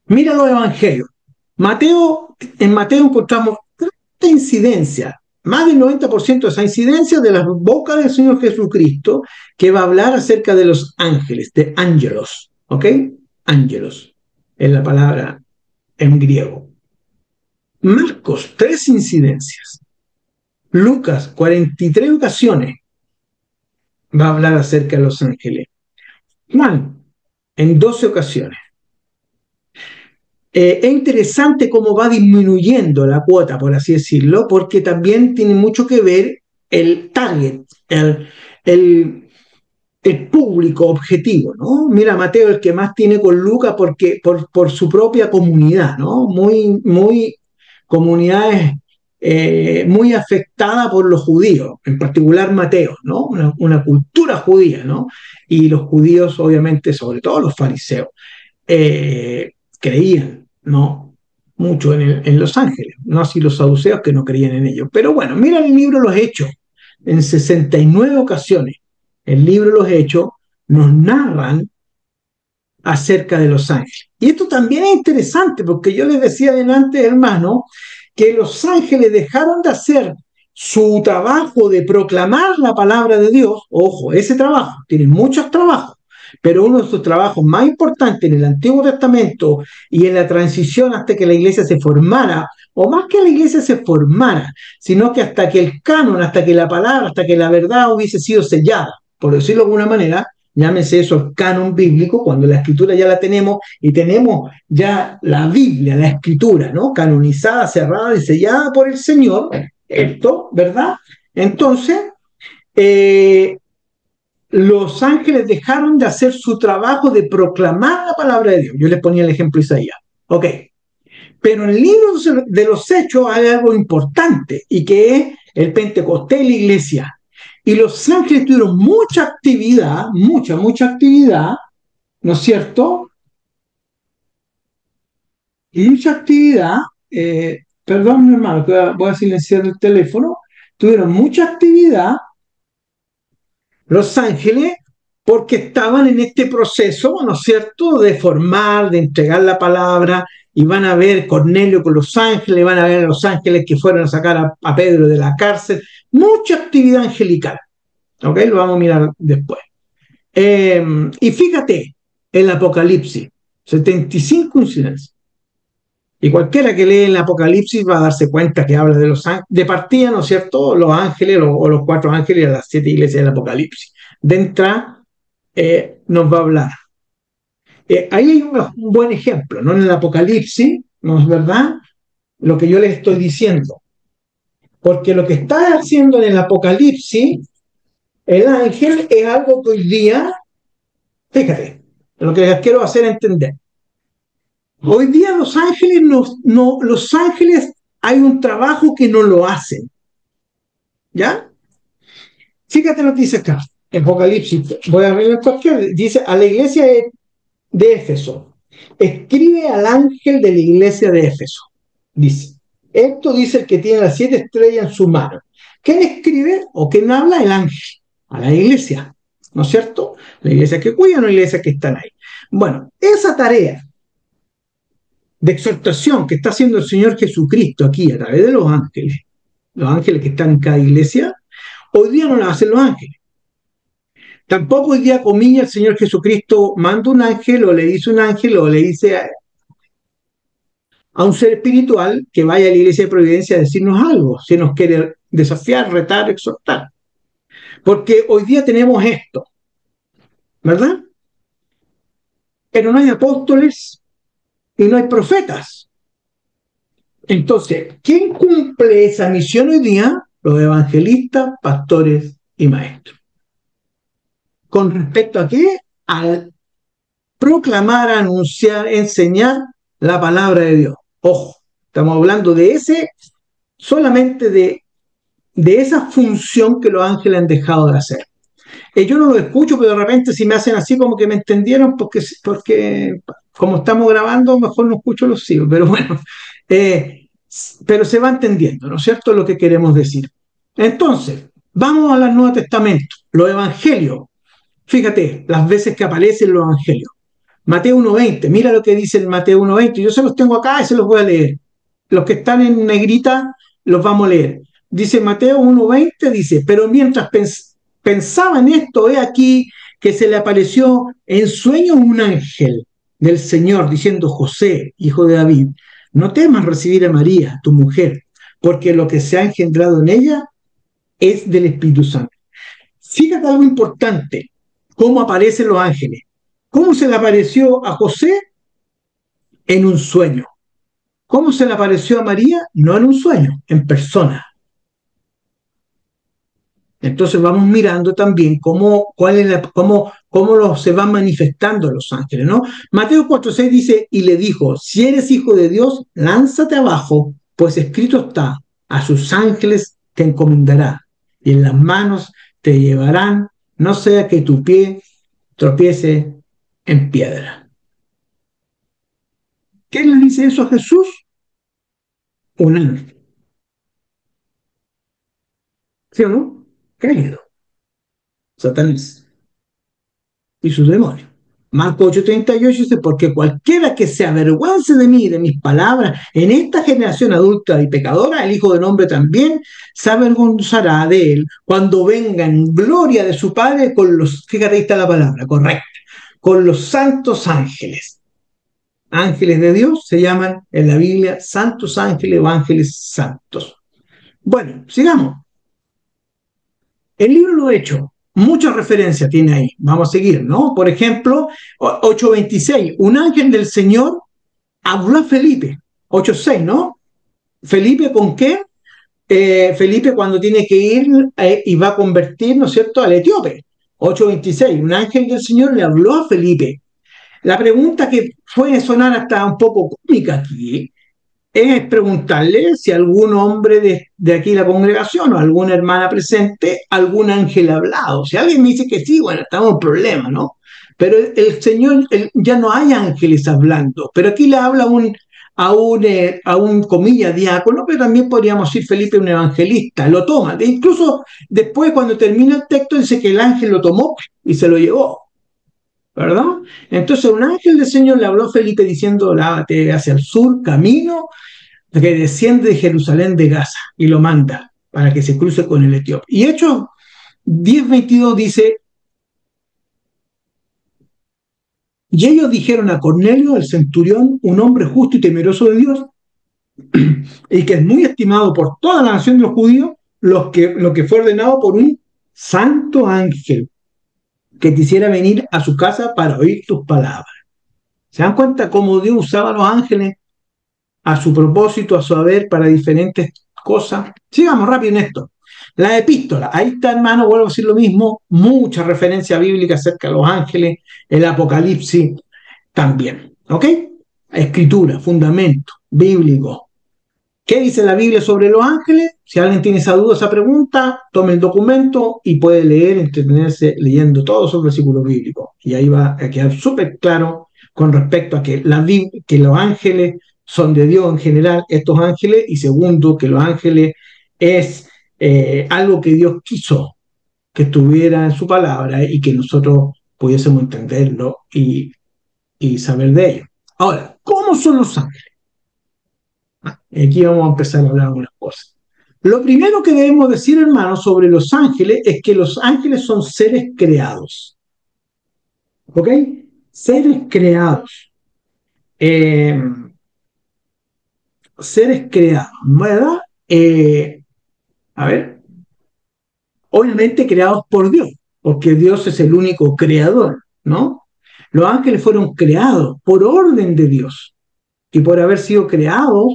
Mira los evangelios. En Mateo encontramos 30 incidencias, más del 90% de esa incidencia de la boca del Señor Jesucristo, que va a hablar acerca de los ángeles, de ángelos, ¿ok? Ángelos, es la palabra en griego. Marcos, 3 incidencias. Lucas, 43 ocasiones, va a hablar acerca de los ángeles. Juan, en 12 ocasiones. Es interesante cómo va disminuyendo la cuota, por así decirlo, porque también tiene mucho que ver el target, el, el público objetivo, ¿no? Mira, Mateo, el que más tiene con Lucas porque, por su propia comunidad, ¿no? Muy comunidades muy afectadas por los judíos, en particular Mateo, ¿no? Una cultura judía, ¿no? Y los judíos, obviamente, sobre todo los fariseos, creían, ¿no? Mucho en los ángeles, no así los saduceos que no creían en ellos. Pero bueno, mira el libro Los Hechos, en 69 ocasiones, el libro Los Hechos nos narran acerca de los ángeles. Y esto también es interesante, porque yo les decía adelante, hermano, que los ángeles dejaron de hacer su trabajo de proclamar la palabra de Dios. Ojo, ese trabajo, tienen muchos trabajos, pero uno de sus trabajos más importantes en el Antiguo Testamento y en la transición hasta que la iglesia se formara, o más que la iglesia se formara, sino que hasta que el canon, hasta que la palabra, hasta que la verdad hubiese sido sellada, por decirlo de alguna manera, llámese eso el canon bíblico, cuando la escritura ya la tenemos y tenemos ya la Biblia, la escritura, ¿no? Canonizada, cerrada y sellada por el Señor, esto, ¿verdad? Entonces, los ángeles dejaron de hacer su trabajo de proclamar la palabra de Dios. Yo les ponía el ejemplo de Isaías. Ok. Pero en el libro de los Hechos hay algo importante y que es el Pentecostés y la iglesia. Y los ángeles tuvieron mucha actividad, mucha actividad, ¿no es cierto? Y mucha actividad, perdón, mi hermano, que voy a silenciar el teléfono, tuvieron mucha actividad los ángeles porque estaban en este proceso, ¿no es cierto?, de formar, de entregar la palabra, y van a ver Cornelio con los ángeles, van a ver a los ángeles que fueron a sacar a Pedro de la cárcel, mucha actividad angelical, ¿ok? Lo vamos a mirar después. Y fíjate, el Apocalipsis, 75 incidencias. Y cualquiera que lee el Apocalipsis va a darse cuenta que habla de los ángeles, de partida, ¿no es cierto?, los ángeles o los 4 ángeles de las 7 iglesias del Apocalipsis. De entrada, nos va a hablar. Ahí hay un buen ejemplo, ¿no? En el Apocalipsis, ¿no es verdad? Lo que yo les estoy diciendo. Porque lo que está haciendo en el Apocalipsis, el ángel, es algo que hoy día, fíjate, lo que les quiero hacer entender. Hoy día los ángeles, los ángeles hay un trabajo que no lo hacen. ¿Ya? Fíjate lo que dice acá, en Apocalipsis, voy a ver cualquier, dice a la iglesia de Éfeso, escribe al ángel de la iglesia de Éfeso, dice, esto dice el que tiene las 7 estrellas en su mano. ¿Quién escribe o quién habla? El ángel, a la iglesia, ¿no es cierto? La iglesia que cuidan o la iglesia que están ahí. Bueno, esa tarea de exhortación que está haciendo el Señor Jesucristo aquí a través de los ángeles que están en cada iglesia, hoy día no la hacen los ángeles. Tampoco hoy día, comillas, el Señor Jesucristo manda un ángel o le dice un ángel o le dice a un ser espiritual que vaya a la iglesia de Providencia a decirnos algo, si nos quiere desafiar, retar, exhortar. Porque hoy día tenemos esto, ¿verdad? Pero no hay apóstoles y no hay profetas. Entonces, ¿quién cumple esa misión hoy día? Los evangelistas, pastores y maestros. ¿Con respecto a qué? Al proclamar, anunciar, enseñar la palabra de Dios. Ojo, estamos hablando de solamente de esa función que los ángeles han dejado de hacer. Yo no lo escucho, pero de repente si me hacen así como que me entendieron, porque como estamos grabando, mejor no escucho los siglos, pero bueno, pero se va entendiendo, ¿no es cierto?, lo que queremos decir. Entonces, vamos al Nuevo Testamento, los evangelios. Fíjate, las veces que aparecen los evangelios. Mateo 1:20, mira lo que dice el Mateo 1:20. Yo se los tengo acá y se los voy a leer. Los que están en negrita los vamos a leer. Dice Mateo 1:20, dice, pero mientras pensaba en esto, he aquí que se le apareció en sueño un ángel del Señor diciendo, José, hijo de David, no temas recibir a María, tu mujer, porque lo que se ha engendrado en ella es del Espíritu Santo. Fíjate algo importante, cómo aparecen los ángeles. ¿Cómo se le apareció a José? En un sueño. ¿Cómo se le apareció a María? No en un sueño, en persona. Entonces vamos mirando también cómo se van manifestando los ángeles, ¿no? Mateo 4:6 dice, y le dijo, si eres hijo de Dios, lánzate abajo, pues escrito está, a sus ángeles te encomendará, y en las manos te llevarán, no sea que tu pie tropiece en piedra. ¿Qué le dice eso a Jesús? Un ángel, ¿sí o no? Caído, Satanás y sus demonios. Marco 8:38 dice, porque cualquiera que se avergüence de mí, de mis palabras, en esta generación adulta y pecadora, el Hijo del Hombre también se avergonzará de él cuando venga en gloria de su Padre con los, fíjate ahí está la palabra, correcta, con los santos ángeles. Ángeles de Dios se llaman en la Biblia santos ángeles o ángeles santos. Bueno, sigamos. El libro Lo Hecho, muchas referencias tiene ahí. Vamos a seguir, ¿no? Por ejemplo, 8:26, un ángel del Señor habló a Felipe. 8:6, ¿no? Felipe, ¿con qué? Felipe cuando tiene que ir y va a convertir, ¿no es cierto?, al etíope. 8:26, un ángel del Señor le habló a Felipe. La pregunta que puede sonar hasta un poco cómica aquí es preguntarle si algún hombre de aquí de la congregación o alguna hermana presente, algún ángel ha hablado. Si alguien me dice que sí, bueno, estamos en problema, ¿no? Pero el Señor, ya no hay ángeles hablando, pero aquí le habla a un comilla diácono, pero también podríamos decir Felipe un evangelista, lo toma. Incluso después cuando termina el texto dice que el ángel lo tomó y se lo llevó. ¿Verdad? Entonces un ángel del Señor le habló a Felipe diciendo, lávate hacia el sur, camino que desciende de Jerusalén de Gaza y lo manda para que se cruce con el etíope. Y Hechos 10:22 dice, y ellos dijeron a Cornelio, el centurión, un hombre justo y temeroso de Dios, y que es muy estimado por toda la nación de los judíos, lo que fue ordenado por un santo ángel que quisiera venir a su casa para oír tus palabras. ¿Se dan cuenta cómo Dios usaba a los ángeles a su propósito, a su haber, para diferentes cosas? Sigamos rápido en esto. La epístola, ahí está, hermano, vuelvo a decir lo mismo, mucha referencia bíblica acerca de los ángeles, el Apocalipsis también, ¿ok? Escritura, fundamento bíblico. ¿Qué dice la Biblia sobre los ángeles? Si alguien tiene esa duda, esa pregunta, tome el documento y puede leer, entretenerse leyendo todos esos versículos bíblicos. Y ahí va a quedar súper claro con respecto a que los ángeles son de Dios en general, estos ángeles, y segundo, que los ángeles es algo que Dios quiso que estuviera en su palabra y que nosotros pudiésemos entenderlo y saber de ello. Ahora, ¿cómo son los ángeles? Aquí vamos a empezar a hablar de algunas cosas. Lo primero que debemos decir, hermanos, sobre los ángeles es que los ángeles son seres creados. ¿Ok? Seres creados. Seres creados, ¿verdad? A ver, obviamente creados por Dios, porque Dios es el único creador, ¿no? Los ángeles fueron creados por orden de Dios y por haber sido creados,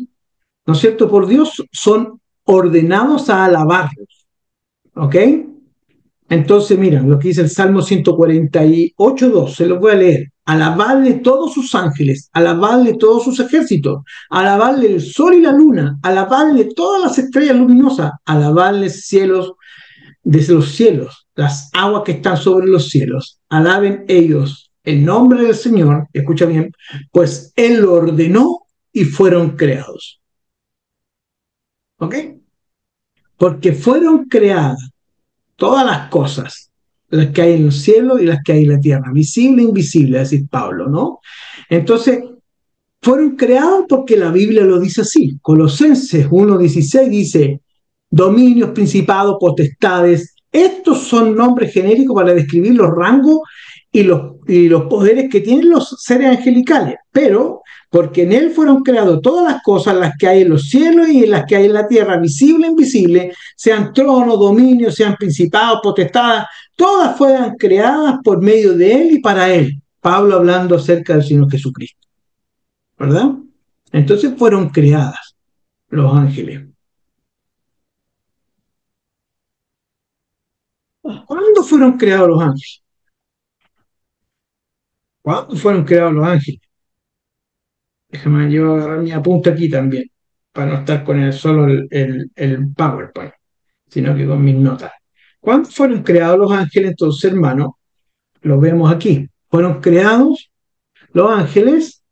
¿no es cierto?, por Dios, son ordenados a alabarlos, ¿ok? Entonces, miren, lo que dice el Salmo 148:2, se lo voy a leer. Alabadle todos sus ángeles, alabadle todos sus ejércitos, alabadle el sol y la luna, alabadle todas las estrellas luminosas, alabadle cielos desde los cielos, las aguas que están sobre los cielos. Alaben ellos el nombre del Señor, escucha bien, pues Él lo ordenó y fueron creados. ¿Ok? Porque fueron creadas todas las cosas las que hay en los cielos y las que hay en la tierra, visible e invisible, es decir Pablo, ¿no? Entonces, fueron creados porque la Biblia lo dice así. Colosenses 1:16 dice, dominios, principados, potestades. Estos son nombres genéricos para describir los rangos y los poderes que tienen los seres angelicales. Pero, porque en él fueron creadas todas las cosas, las que hay en los cielos y las que hay en la tierra, visible e invisible, sean tronos, dominios, sean principados, potestades, todas fueron creadas por medio de él y para él. Pablo hablando acerca del Señor Jesucristo. ¿Verdad? Entonces fueron creadas los ángeles. ¿Cuándo fueron creados los ángeles? ¿Cuándo fueron creados los ángeles? Déjame yo agarrar mi apunte aquí también, para no estar con solo el PowerPoint, sino que con mis notas. ¿Cuándo fueron creados los ángeles? Entonces, hermano, lo vemos aquí. Fueron creados los ángeles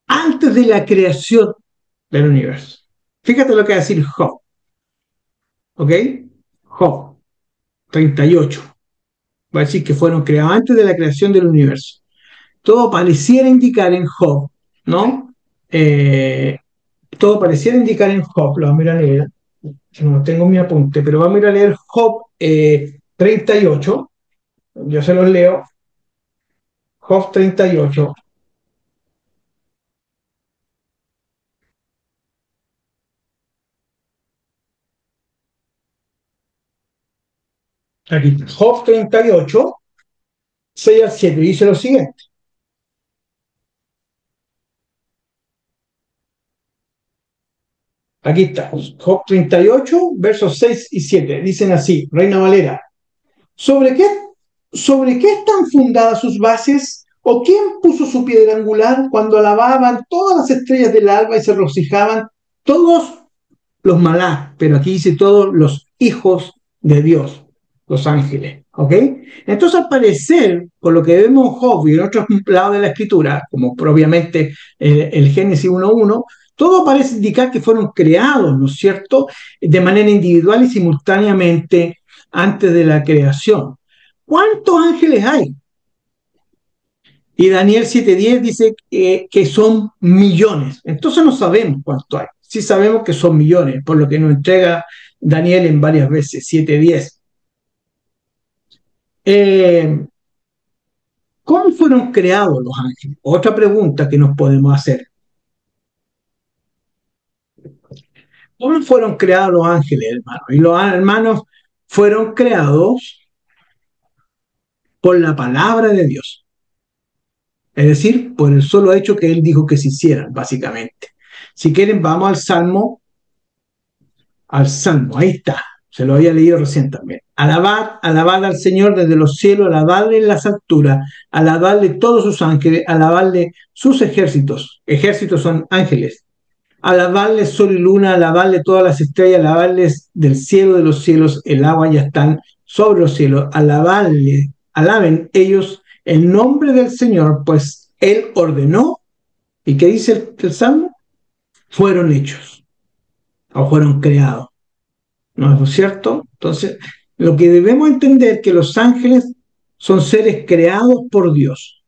antes de la creación del universo. Fíjate lo que va a decir Job. ¿Ok? Job 38. Va a decir que fueron creados antes de la creación del universo. Todo pareciera indicar en Job, ¿no? Todo pareciera indicar en Job, lo vamos a ir a leer, no tengo mi apunte, pero vamos a ir a leer Job 38, yo se los leo, Job 38, aquí está, Job 38, 6 al 7, dice lo siguiente. Aquí está, Job 38, versos 6 y 7. Dicen así, Reina Valera. ¿Sobre qué, ¿Sobre qué están fundadas sus bases? ¿O quién puso su piedra angular cuando alababan todas las estrellas del alba y se regocijaban todos los malá? Pero aquí dice todos los hijos de Dios, los ángeles. ¿Ok? Entonces, al parecer, por lo que vemos en Job y en otros lados de la escritura, como propiamente el Génesis 1:1, todo parece indicar que fueron creados, ¿no es cierto?, de manera individual y simultáneamente antes de la creación. ¿Cuántos ángeles hay? Y Daniel 7:10 dice que son millones. Entonces no sabemos cuánto hay. Sí sabemos que son millones, por lo que nos entrega Daniel en varias veces, 7:10. ¿Cómo fueron creados los ángeles? Otra pregunta que nos podemos hacer. ¿Cómo fueron creados los ángeles, hermanos? Y los hermanos fueron creados por la palabra de Dios. Es decir, por el solo hecho que Él dijo que se hicieran, básicamente. Si quieren, vamos al Salmo, ahí está. Se lo había leído recién también. Alabad, alabad al Señor desde los cielos, alabadle en las alturas, alabadle todos sus ángeles, alabadle sus ejércitos. Ejércitos son ángeles. Alabadle sol y luna, alabadle todas las estrellas, alabadles del cielo de los cielos, el agua ya están sobre los cielos, alabadle, alaben ellos el nombre del Señor, pues Él ordenó. ¿Y qué dice el Salmo? Fueron hechos o fueron creados. ¿No es cierto? Entonces, lo que debemos entender es que los ángeles son seres creados por Dios.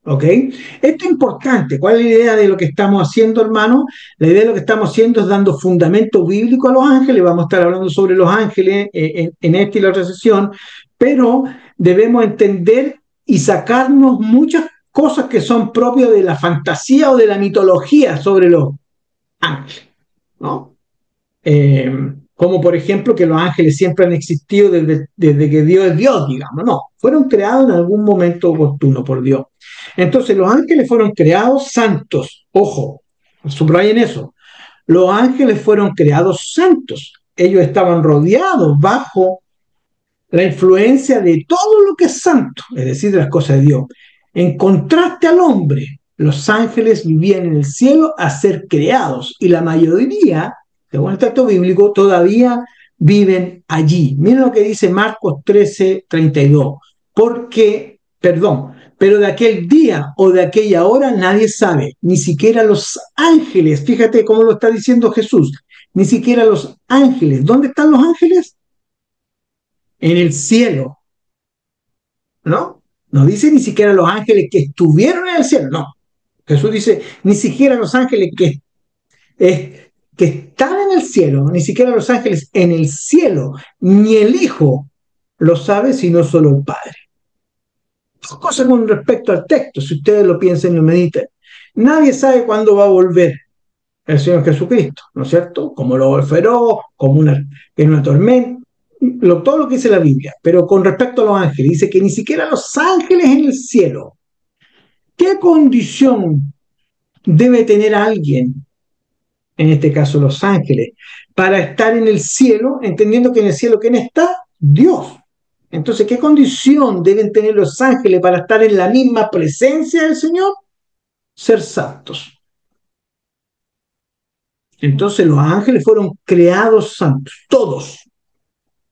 ¿Ok? Esto es importante. ¿Cuál es la idea de lo que estamos haciendo, hermano? La idea de lo que estamos haciendo es dando fundamento bíblico a los ángeles. Vamos a estar hablando sobre los ángeles en esta y la otra sesión, pero debemos entender y sacarnos muchas cosas que son propias de la fantasía o de la mitología sobre los ángeles, ¿no? Como por ejemplo que los ángeles siempre han existido desde que Dios es Dios, digamos. No, fueron creados en algún momento oportuno por Dios. Entonces los ángeles fueron creados santos. Ojo, subrayen eso. Los ángeles fueron creados santos. Ellos estaban rodeados bajo la influencia de todo lo que es santo, es decir, de las cosas de Dios. En contraste al hombre, los ángeles vivían en el cielo a ser creados y la mayoría, según el texto bíblico, todavía viven allí. Miren lo que dice Marcos 13:32. Pero de aquel día o de aquella hora nadie sabe, ni siquiera los ángeles. Fíjate cómo lo está diciendo Jesús, ni siquiera los ángeles. ¿Dónde están los ángeles? en el cielo, ¿no? No dice ni siquiera los ángeles que estuvieron en el cielo, no. Jesús dice, ni siquiera los ángeles que están en el cielo, ni siquiera los ángeles en el cielo, ni el Hijo lo sabe, sino solo el Padre. Cosa con respecto al texto, si ustedes lo piensan y lo meditan. Nadie sabe cuándo va a volver el Señor Jesucristo, ¿no es cierto? Como lo feroz, como en una tormenta, todo lo que dice la Biblia. Pero con respecto a los ángeles, dice que ni siquiera los ángeles en el cielo. ¿Qué condición debe tener alguien, en este caso los ángeles, para estar en el cielo, entendiendo que en el cielo, ¿quién está? Dios. Entonces, ¿qué condición deben tener los ángeles para estar en la misma presencia del Señor? Ser santos. Entonces los ángeles fueron creados santos, todos,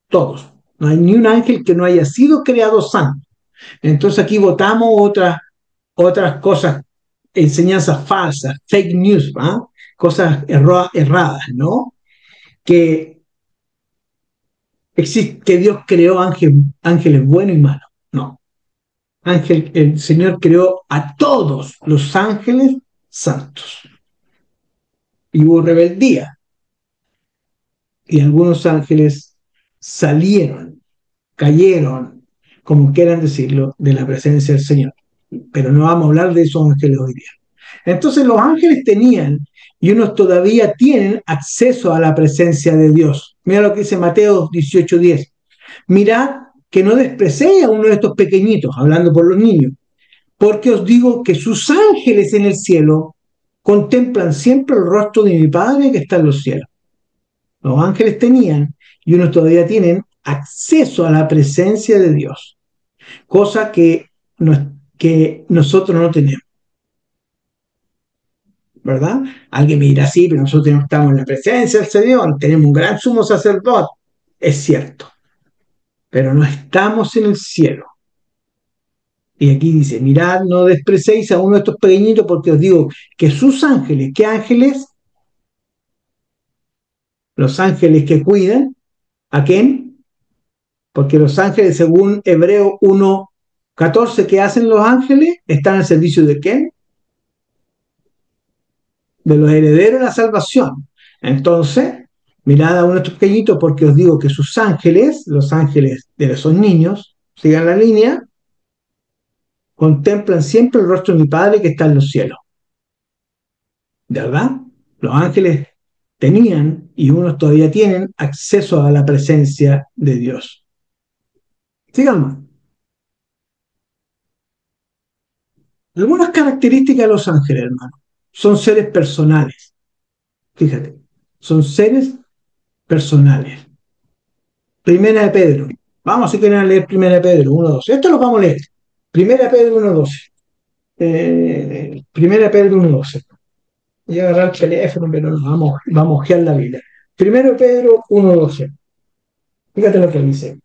todos. No hay ni un ángel que no haya sido creado santo. Entonces aquí votamos otras cosas, enseñanzas falsas, fake news, ¿eh? Cosas erradas, ¿no? Que, que Dios creó ángeles buenos y malos. No. El Señor creó a todos los ángeles santos. Y hubo rebeldía. Y algunos ángeles salieron, cayeron, como quieran decirlo, de la presencia del Señor. Pero no vamos a hablar de esos ángeles hoy día. Entonces los ángeles tenían, y unos todavía tienen, acceso a la presencia de Dios. Mira lo que dice Mateo 18:10. Mirad que no despreciéis a uno de estos pequeñitos, hablando por los niños, porque os digo que sus ángeles en el cielo contemplan siempre el rostro de mi Padre que está en los cielos. Los ángeles tenían, y unos todavía tienen, acceso a la presencia de Dios, cosa que nosotros no tenemos, ¿verdad? Alguien me dirá, sí, pero nosotros no estamos en la presencia del Señor, tenemos un gran sumo sacerdote. Es cierto, pero no estamos en el cielo. Y aquí dice, mirad, no despreciéis a uno de estos pequeñitos, porque os digo que sus ángeles, ¿qué ángeles? Los ángeles que cuidan, ¿a quién? Porque los ángeles, según Hebreo 1:14, ¿qué hacen los ángeles? Están al servicio de ¿quién? De los herederos de la salvación. Entonces, mirad a uno de estos pequeñitos, porque os digo que sus ángeles, los ángeles de esos niños, sigan la línea, contemplan siempre el rostro de mi Padre que está en los cielos. ¿De verdad? Los ángeles tenían, y unos todavía tienen, acceso a la presencia de Dios. Sigamos. Algunas características de los ángeles, hermano. Son seres personales. Fíjate, son seres personales. Primera de Pedro. Vamos, si quieren leer Primera de Pedro 1:12. Esto lo vamos a leer. Primera de Pedro 1:12. Primera de Pedro 1:12. Voy a agarrar el teléfono, pero no, vamos a ojear la Biblia. Primero de Pedro 1:12. Fíjate lo que dice.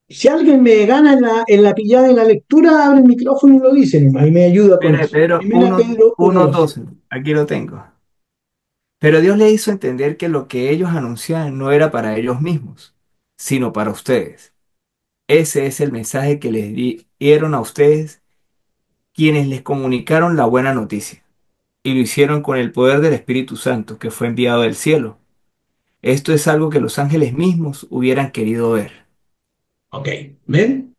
Si alguien me gana en la pillada de la lectura, abre el micrófono y lo dice, y me ayuda con Primera de eso. Pedro Primera de 1, Pedro 1:12. 1:12. Aquí lo tengo. Pero Dios le hizo entender que lo que ellos anunciaban no era para ellos mismos, sino para ustedes. Ese es el mensaje que les dieron a ustedes quienes les comunicaron la buena noticia. Y lo hicieron con el poder del Espíritu Santo que fue enviado del cielo. Esto es algo que los ángeles mismos hubieran querido ver. Ok, ¿ven?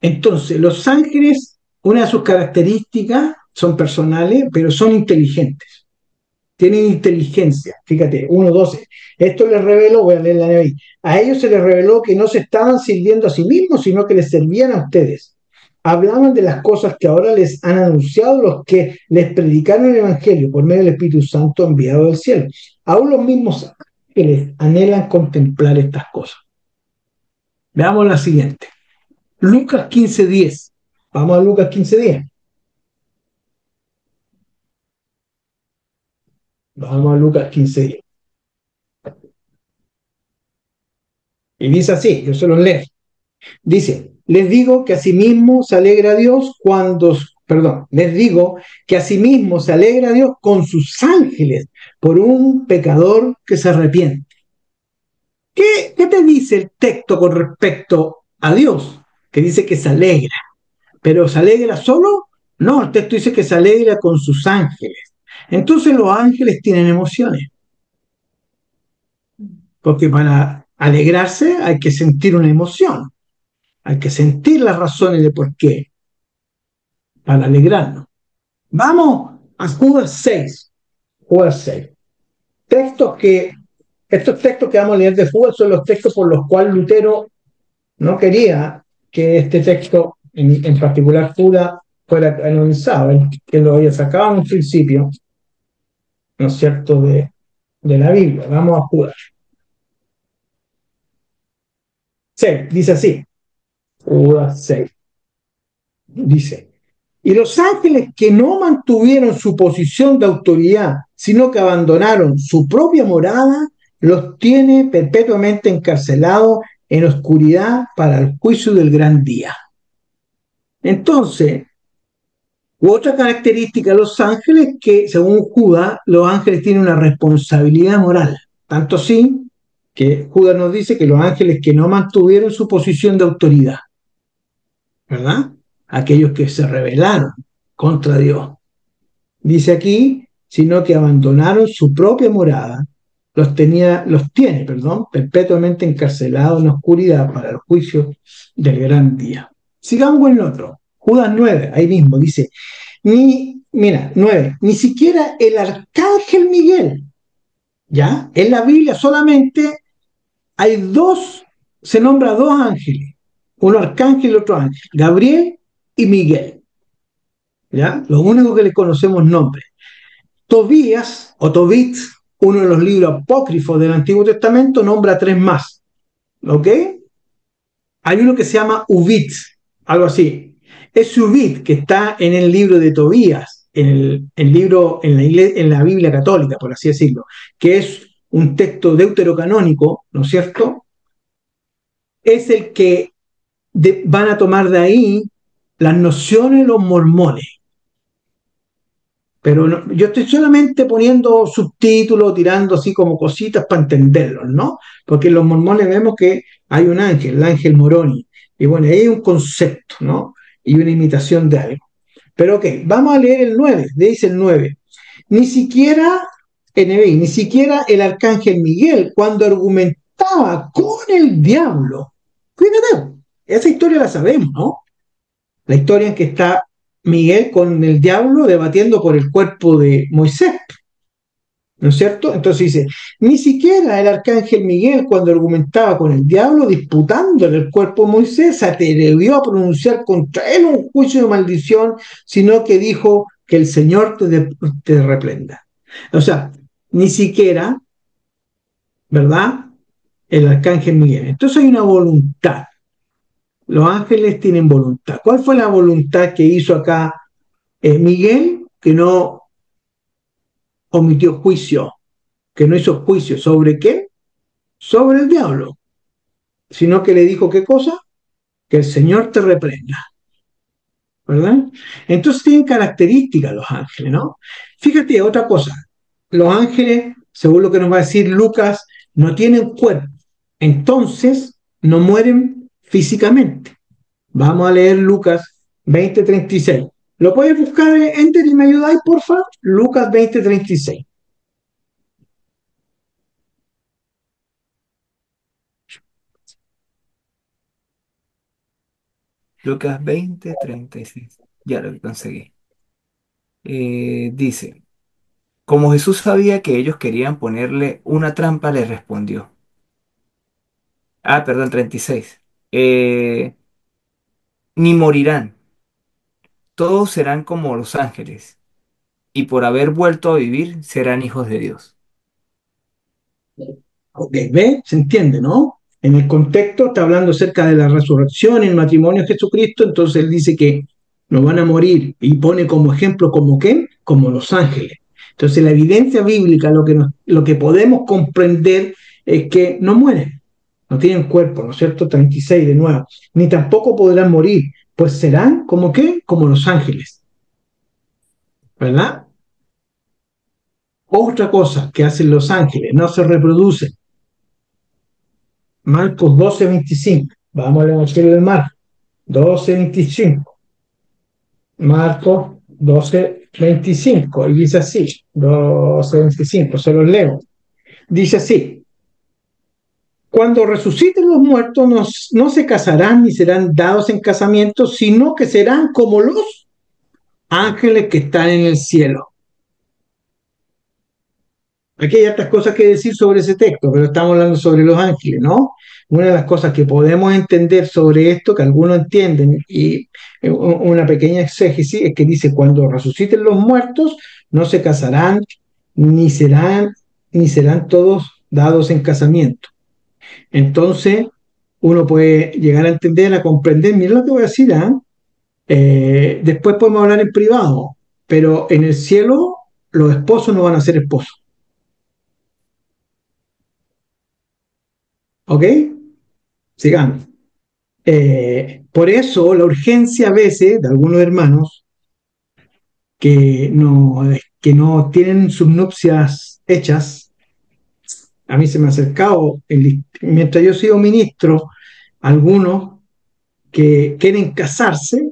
Entonces, los ángeles, una de sus características son personales, pero son inteligentes. Tienen inteligencia. Fíjate, 1:12. Esto les reveló, voy a leer la ahí. A ellos se les reveló que no se estaban sirviendo a sí mismos, sino que les servían a ustedes. Hablaban de las cosas que ahora les han anunciado los que les predicaron el Evangelio por medio del Espíritu Santo enviado del cielo. Aún los mismos ángeles anhelan contemplar estas cosas. Veamos la siguiente. Lucas 15:10. Vamos a Lucas 15:10. Vamos a Lucas 15:10. Y dice así, yo se los leo. Dice, les digo que asimismo se alegra Dios les digo que asimismo se alegra Dios con sus ángeles por un pecador que se arrepiente. ¿Qué te dice el texto con respecto a Dios? Que dice que se alegra. ¿Pero se alegra solo? No, el texto dice que se alegra con sus ángeles. Entonces los ángeles tienen emociones, porque para alegrarse hay que sentir una emoción, hay que sentir las razones de por qué, para alegrarnos. Vamos a Judas 6. Judas 6. Textos que, estos textos que vamos a leer de Judas son los textos por los cuales Lutero no quería que este texto, en particular Judas, fuera canonizado, que lo había sacado en un principio, ¿no es cierto?, de la Biblia. Vamos a Judas. Sí, dice así, Judas 6. Dice, y los ángeles que no mantuvieron su posición de autoridad, sino que abandonaron su propia morada, los tiene perpetuamente encarcelados en oscuridad para el juicio del gran día. Entonces, otra característica de los ángeles que, según Judas, los ángeles tienen una responsabilidad moral. Tanto así que Judas nos dice que los ángeles que no mantuvieron su posición de autoridad, ¿verdad? Aquellos que se rebelaron contra Dios. Dice aquí, sino que abandonaron su propia morada, los tiene, perpetuamente encarcelados en la oscuridad para el juicio del gran día. Sigamos con el otro. Judas 9, ahí mismo, dice, mira, 9, ni siquiera el arcángel Miguel, ¿ya? En la Biblia solamente hay dos, se nombra dos ángeles, uno arcángel y otro ángel, Gabriel y Miguel, ¿ya? Lo único que le conocemos nombres. Tobías, o Tobit, uno de los libros apócrifos del Antiguo Testamento, nombra tres más, ¿ok? Hay uno que se llama Ubit, algo así. Ese Ubit que está en el libro de Tobías, el libro, en la Biblia católica, por así decirlo, que es un texto deuterocanónico, ¿no es cierto? Es el que van a tomar de ahí las nociones de los mormones. Pero no, yo estoy solamente poniendo subtítulos, tirando así como cositas para entenderlos, ¿no? Porque en los mormones vemos que hay un ángel, el ángel Moroni. Y bueno, ahí hay un concepto, ¿no? Y una imitación de algo. Pero ok, vamos a leer el 9. Dice el 9. Ni siquiera, NBI, ni siquiera el arcángel Miguel, cuando argumentaba con el diablo. Fíjate, esa historia la sabemos, ¿no? La historia en que está Miguel con el diablo debatiendo por el cuerpo de Moisés, ¿no es cierto? Entonces dice, ni siquiera el arcángel Miguel, cuando argumentaba con el diablo, disputándole el cuerpo de Moisés, se atrevió a pronunciar contra él un juicio de maldición, sino que dijo que el Señor te reprenda. O sea, ni siquiera, ¿verdad? El arcángel Miguel. Entonces hay una voluntad. Los ángeles tienen voluntad. ¿Cuál fue la voluntad que hizo acá Miguel? Que no omitió juicio, que no hizo juicio. ¿Sobre qué? Sobre el diablo. Sino que le dijo, ¿qué cosa? Que el Señor te reprenda. ¿Verdad? Entonces tienen características los ángeles, ¿no? Fíjate, otra cosa. Los ángeles, según lo que nos va a decir Lucas, no tienen cuerpo. Entonces, no mueren físicamente. Vamos a leer Lucas 20:36. ¿Lo puedes buscar, Enter, y me ayudáis, porfa? Lucas 20:36. Lucas 20:36. Ya lo conseguí. Dice, como Jesús sabía que ellos querían ponerle una trampa, le respondió. Ah, perdón, 36. Eh, Ni morirán, todos serán como los ángeles, y por haber vuelto a vivir serán hijos de Dios. Ok, ¿ve? Se entiende, ¿no? En el contexto está hablando acerca de la resurrección, el matrimonio de Jesucristo, entonces él dice que no van a morir y pone como ejemplo como qué, como los ángeles. Entonces la evidencia bíblica, lo que podemos comprender es que no mueren, no tienen cuerpo, ¿no es cierto? 36 de nuevo, ni tampoco podrán morir, pues serán como qué, como los ángeles, ¿verdad? Otra cosa que hacen los ángeles, no se reproducen. Marcos 12:25. Vamos al Evangelio de Marcos 12:25. Marcos 12:25. Y dice así, 12:25, se los leo. Dice así: cuando resuciten los muertos, no se casarán ni serán dados en casamiento, sino que serán como los ángeles que están en el cielo. Aquí hay otras cosas que decir sobre ese texto, pero estamos hablando sobre los ángeles, ¿no? Una de las cosas que podemos entender sobre esto, que algunos entienden, y una pequeña exégesis, es que dice, cuando resuciten los muertos, no se casarán, ni serán, ni serán todos dados en casamiento. Entonces, uno puede llegar a entender, a comprender, mira lo que voy a decir, ¿eh? Después podemos hablar en privado, pero en el cielo los esposos no van a ser esposos, ¿ok? Sigamos. Por eso la urgencia a veces de algunos hermanos que no tienen sus nupcias hechas, a mí se me ha acercado, mientras yo he sido ministro, algunos que quieren casarse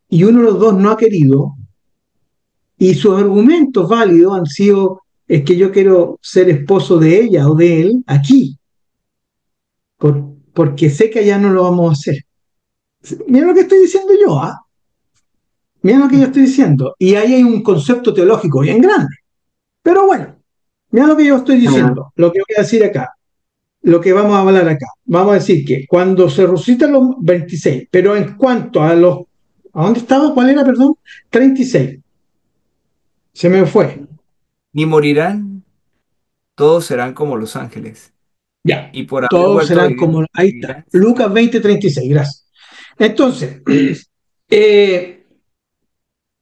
y uno de los dos no ha querido, y sus argumentos válidos han sido, es que yo quiero ser esposo de ella o de él aquí, porque sé que allá no lo vamos a hacer. Mira lo que estoy diciendo yo, ¿ah? Mira lo que yo estoy diciendo. Y ahí hay un concepto teológico bien grande. Pero bueno, mira lo que yo estoy diciendo, lo que voy a decir acá, lo que vamos a hablar acá. Vamos a decir que cuando se resucitan los 26, pero en cuanto a los... ¿A dónde estaba? ¿Cuál era, perdón? 36. Se me fue. Ni morirán, todos serán como los ángeles, Ya. y por haber Todos vuelto a serán vivir, como... Ahí está. vivirán. Lucas 20:36. Gracias. Entonces, eh,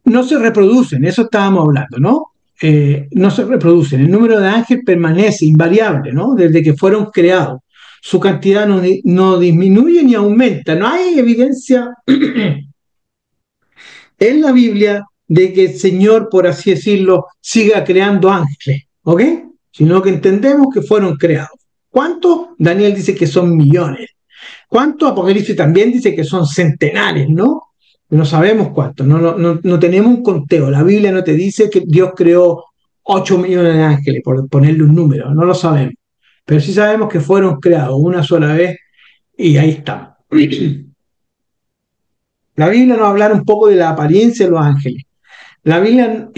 no se reproducen, eso estábamos hablando, ¿no? No se reproducen, el número de ángeles permanece invariable, ¿no? Desde que fueron creados. Su cantidad no disminuye ni aumenta, no hay evidencia en la Biblia de que el Señor, por así decirlo, siga creando ángeles, ¿ok? Sino que entendemos que fueron creados. ¿Cuántos? Daniel dice que son millones. ¿Cuántos? Apocalipsis también dice que son centenares, ¿no? No sabemos cuántos, no tenemos un conteo. La Biblia no te dice que Dios creó 8 millones de ángeles, por ponerle un número, no lo sabemos. Pero sí sabemos que fueron creados una sola vez y ahí estamos. La Biblia nos va a hablar un poco de la apariencia de los ángeles. La Biblia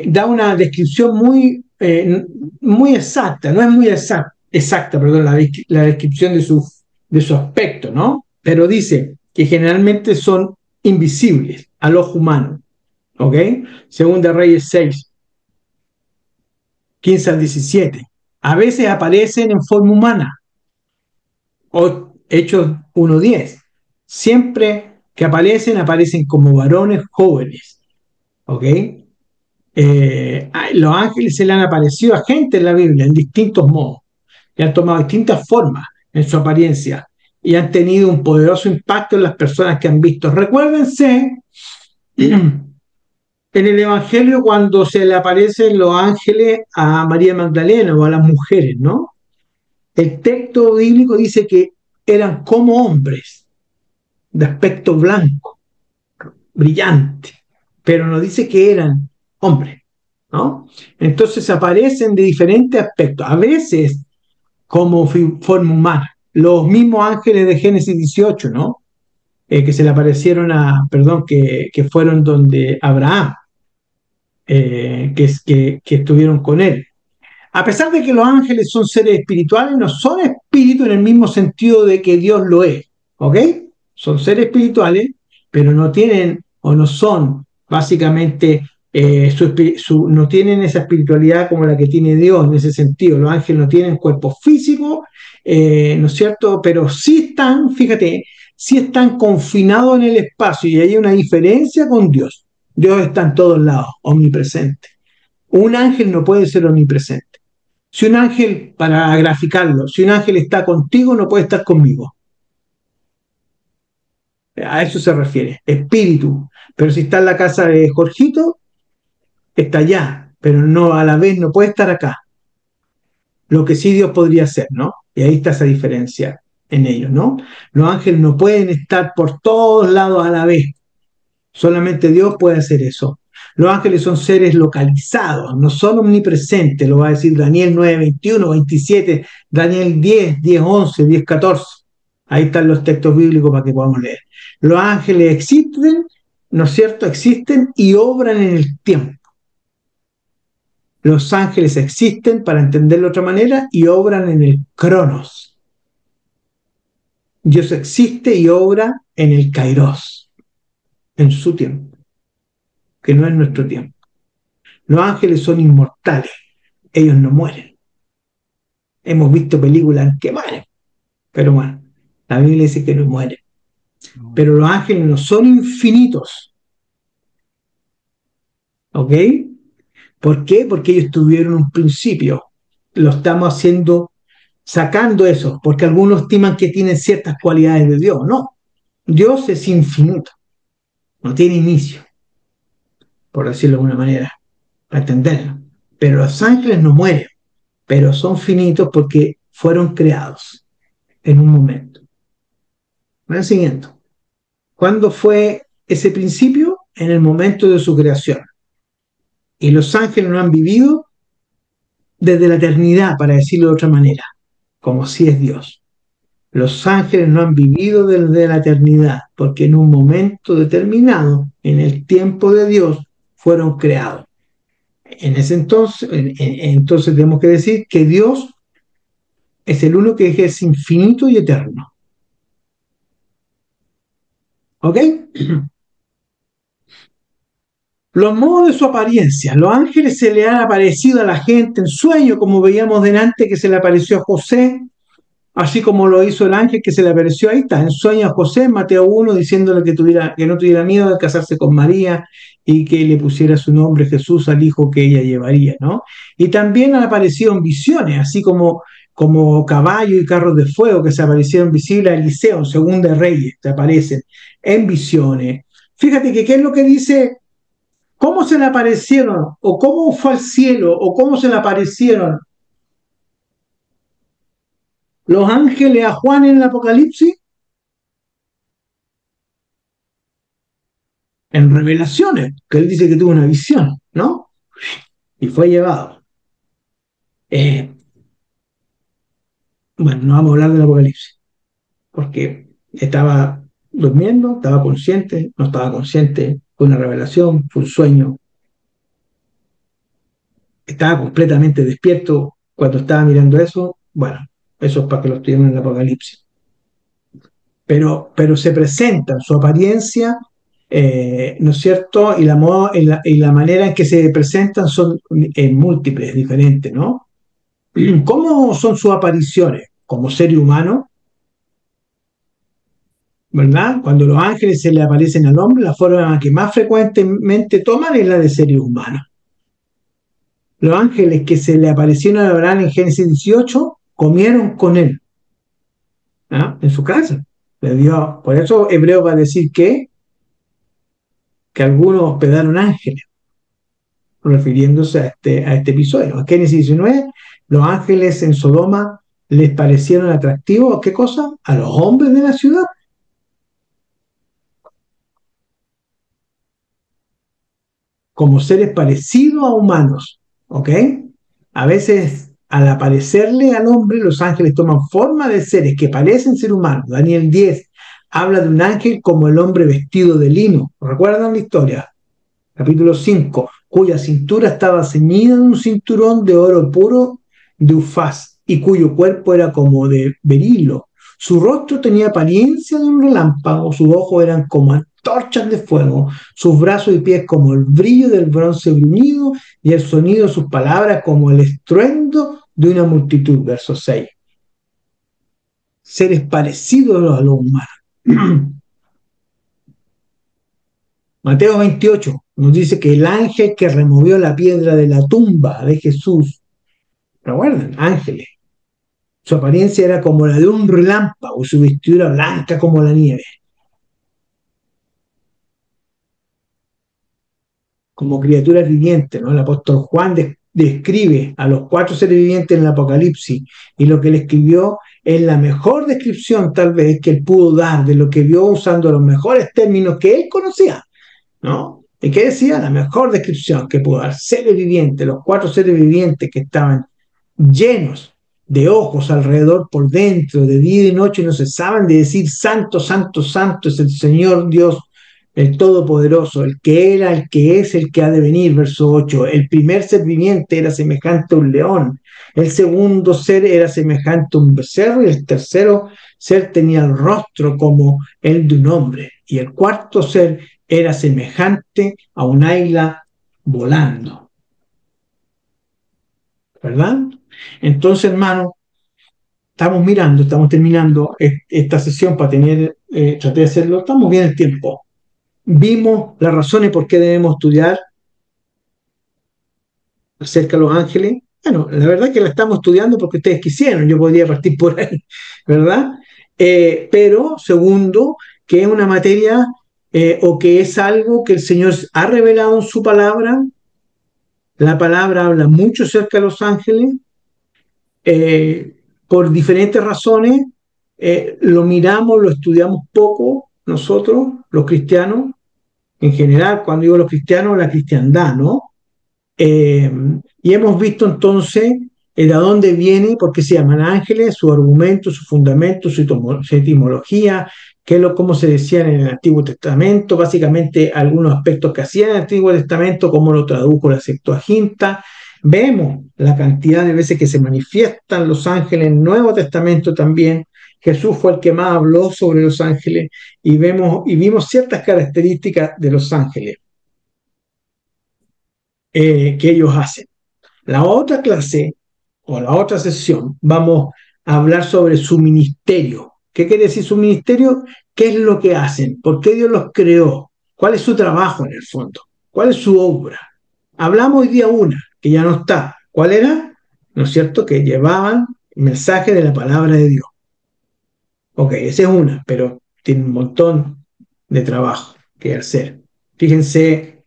da una descripción muy exacta, no es muy exacta, perdón, la descripción de su aspecto, ¿no? Pero dice que generalmente son invisibles al ojo humano, ¿ok? Segunda Reyes 6, 15 al 17. A veces aparecen en forma humana, o Hechos 1:10. Siempre que aparecen como varones jóvenes, ¿ok? Los ángeles se le han aparecido a gente en la Biblia en distintos modos, y han tomado distintas formas en su apariencia y han tenido un poderoso impacto en las personas que han visto. Recuérdense en el Evangelio cuando se le aparecen los ángeles a María Magdalena o a las mujeres, ¿no? El texto bíblico dice que eran como hombres de aspecto blanco, brillante, pero no dice que eran hombres, ¿no? Entonces aparecen de diferentes aspectos, a veces como forma humana. Los mismos ángeles de Génesis 18, ¿no? Que se le aparecieron perdón, que fueron donde Abraham, que estuvieron con él. A pesar de que los ángeles son seres espirituales, no son espíritus en el mismo sentido de que Dios lo es, ¿ok? Son seres espirituales, pero no tienen o no son básicamente, no tienen esa espiritualidad como la que tiene Dios en ese sentido. Los ángeles no tienen cuerpo físico, ¿no es cierto? Pero sí están, fíjate, sí están confinados en el espacio y hay una diferencia con Dios. Dios está en todos lados, omnipresente. Un ángel no puede ser omnipresente. Si un ángel, para graficarlo, si un ángel está contigo, no puede estar conmigo. A eso se refiere, espíritu. Pero si está en la casa de Jorgito, está allá, pero no a la vez no puede estar acá. Lo que sí Dios podría hacer, ¿no? Y ahí está esa diferencia. en ellos, ¿no? Los ángeles no pueden estar por todos lados a la vez. Solamente Dios puede hacer eso. Los ángeles son seres localizados, no son omnipresentes, lo va a decir Daniel 9, 21, 27, Daniel 10, 10, 11, 10, 14. Ahí están los textos bíblicos para que podamos leer. Los ángeles existen, ¿no es cierto? Existen y obran en el tiempo. Los ángeles existen, para entenderlo de otra manera, y obran en el cronos. Dios existe y obra en el kairos, en su tiempo, que no es nuestro tiempo. Los ángeles son inmortales, ellos no mueren. Hemos visto películas que mueren, pero bueno, la Biblia dice que no mueren. Pero los ángeles no son infinitos, ¿ok? ¿Por qué? Porque ellos tuvieron un principio. Lo estamos haciendo, sacando eso, porque algunos estiman que tienen ciertas cualidades de Dios. No, Dios es infinito, no tiene inicio, por decirlo de alguna manera, para entenderlo. Pero los ángeles no mueren, pero son finitos porque fueron creados en un momento. ¿Me siguiente? ¿Cuándo fue ese principio? En el momento de su creación. Y los ángeles no han vivido desde la eternidad, para decirlo de otra manera, como si es Dios. Los ángeles no han vivido desde la eternidad, porque en un momento determinado, en el tiempo de Dios, fueron creados. En ese entonces, entonces tenemos que decir que Dios es el único que es infinito y eterno. ¿Ok? Los modos de su apariencia. Los ángeles se le han aparecido a la gente en sueño, como veíamos delante que se le apareció a José, así como lo hizo el ángel que se le apareció ahí, está en sueño a José, en Mateo 1, diciéndole que no tuviera miedo de casarse con María y que le pusiera su nombre Jesús al hijo que ella llevaría, ¿no? Y también han aparecido en visiones, así como caballos y carros de fuego que se aparecieron visibles a Eliseo, en Segunda de Reyes, te aparecen en visiones. Fíjate que qué es lo que dice, cómo se le aparecieron, o cómo fue al cielo, o cómo se le aparecieron los ángeles a Juan en el Apocalipsis. En revelaciones, que él dice que tuvo una visión, ¿no? Y fue llevado. Eh, bueno, no vamos a hablar del Apocalipsis, porque estaba durmiendo, estaba consciente, no estaba consciente, fue una revelación, fue un sueño, estaba completamente despierto cuando estaba mirando eso. Bueno, eso es para que lo estudiemos en el Apocalipsis. Pero se presenta su apariencia, ¿no es cierto? Y la manera en que se presentan son múltiples, diferentes, ¿no? ¿Cómo son sus apariciones? Como ser humano, ¿verdad? Cuando los ángeles se le aparecen al hombre, la forma que más frecuentemente toman es la de seres humanos. Los ángeles que se le aparecieron a Abraham en Génesis 18 comieron con él, ¿ah? En su casa. Le dio, por eso Hebreo va a decir que algunos hospedaron ángeles, refiriéndose a este episodio. En Génesis 19, los ángeles en Sodoma les parecieron atractivos, ¿a qué cosa? A los hombres de la ciudad. Como seres parecidos a humanos, ¿ok? A veces, al aparecerle al hombre, los ángeles toman forma de seres que parecen ser humanos. Daniel 10 habla de un ángel como el hombre vestido de lino. ¿Recuerdan la historia? Capítulo 5, cuya cintura estaba ceñida de un cinturón de oro puro de Ufaz, y cuyo cuerpo era como de berilo. Su rostro tenía apariencia de un relámpago, sus ojos eran como antorchas de fuego, sus brazos y pies como el brillo del bronce bruñido, y el sonido de sus palabras como el estruendo de una multitud. Verso 6. Seres parecidos a los humanos. Mateo 28 nos dice que el ángel que removió la piedra de la tumba de Jesús, recuerden, ángeles, su apariencia era como la de un relámpago, su vestidura blanca como la nieve. Como criaturas vivientes, ¿no? El apóstol Juan describe a los cuatro seres vivientes en el Apocalipsis y lo que él escribió es la mejor descripción tal vez que él pudo dar de lo que vio usando los mejores términos que él conocía, ¿no? ¿Y qué decía? La mejor descripción que pudo dar, seres vivientes, los cuatro seres vivientes que estaban llenos de ojos alrededor por dentro, de día y noche, no cesaban de decir, santo, santo, santo es el Señor Dios, el Todopoderoso, el que era, el que es, el que ha de venir, verso 8. El primer ser viviente era semejante a un león, el segundo ser era semejante a un becerro y el tercero ser tenía el rostro como el de un hombre y el cuarto ser era semejante a un águila volando, ¿verdad? Entonces, hermano, estamos mirando, estamos terminando esta sesión para tener, traté de hacerlo, estamos bien el tiempo. Vimos las razones por qué debemos estudiar acerca de los ángeles. Bueno, la verdad que la estamos estudiando porque ustedes quisieron, yo podría partir por ahí, ¿verdad? Pero, segundo, que es una materia o que es algo que el Señor ha revelado en su palabra. La palabra habla mucho acerca de los ángeles, eh, por diferentes razones. Lo miramos, lo estudiamos poco nosotros, los cristianos, en general, cuando digo los cristianos, la cristiandad, ¿no? Eh, y hemos visto entonces de dónde viene, por qué se llaman ángeles, su argumento, su fundamento, su etimología, cómo se decían en el Antiguo Testamento, básicamente algunos aspectos que hacían en el Antiguo Testamento, cómo lo tradujo la Septuaginta. Vemos la cantidad de veces que se manifiestan los ángeles en el Nuevo Testamento también. Jesús fue el que más habló sobre los ángeles y vimos ciertas características de los ángeles que ellos hacen. La otra clase o la otra sesión vamos a hablar sobre su ministerio. ¿Qué quiere decir su ministerio? ¿Qué es lo que hacen? ¿Por qué Dios los creó? ¿Cuál es su trabajo en el fondo? ¿Cuál es su obra? Hablamos hoy día una, que ya no está. ¿Cuál era? ¿No es cierto? Que llevaban el mensaje de la palabra de Dios. Ok, esa es una, pero tiene un montón de trabajo que hacer. Fíjense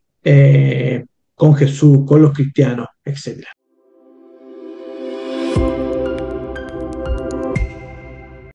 con Jesús, con los cristianos, etc.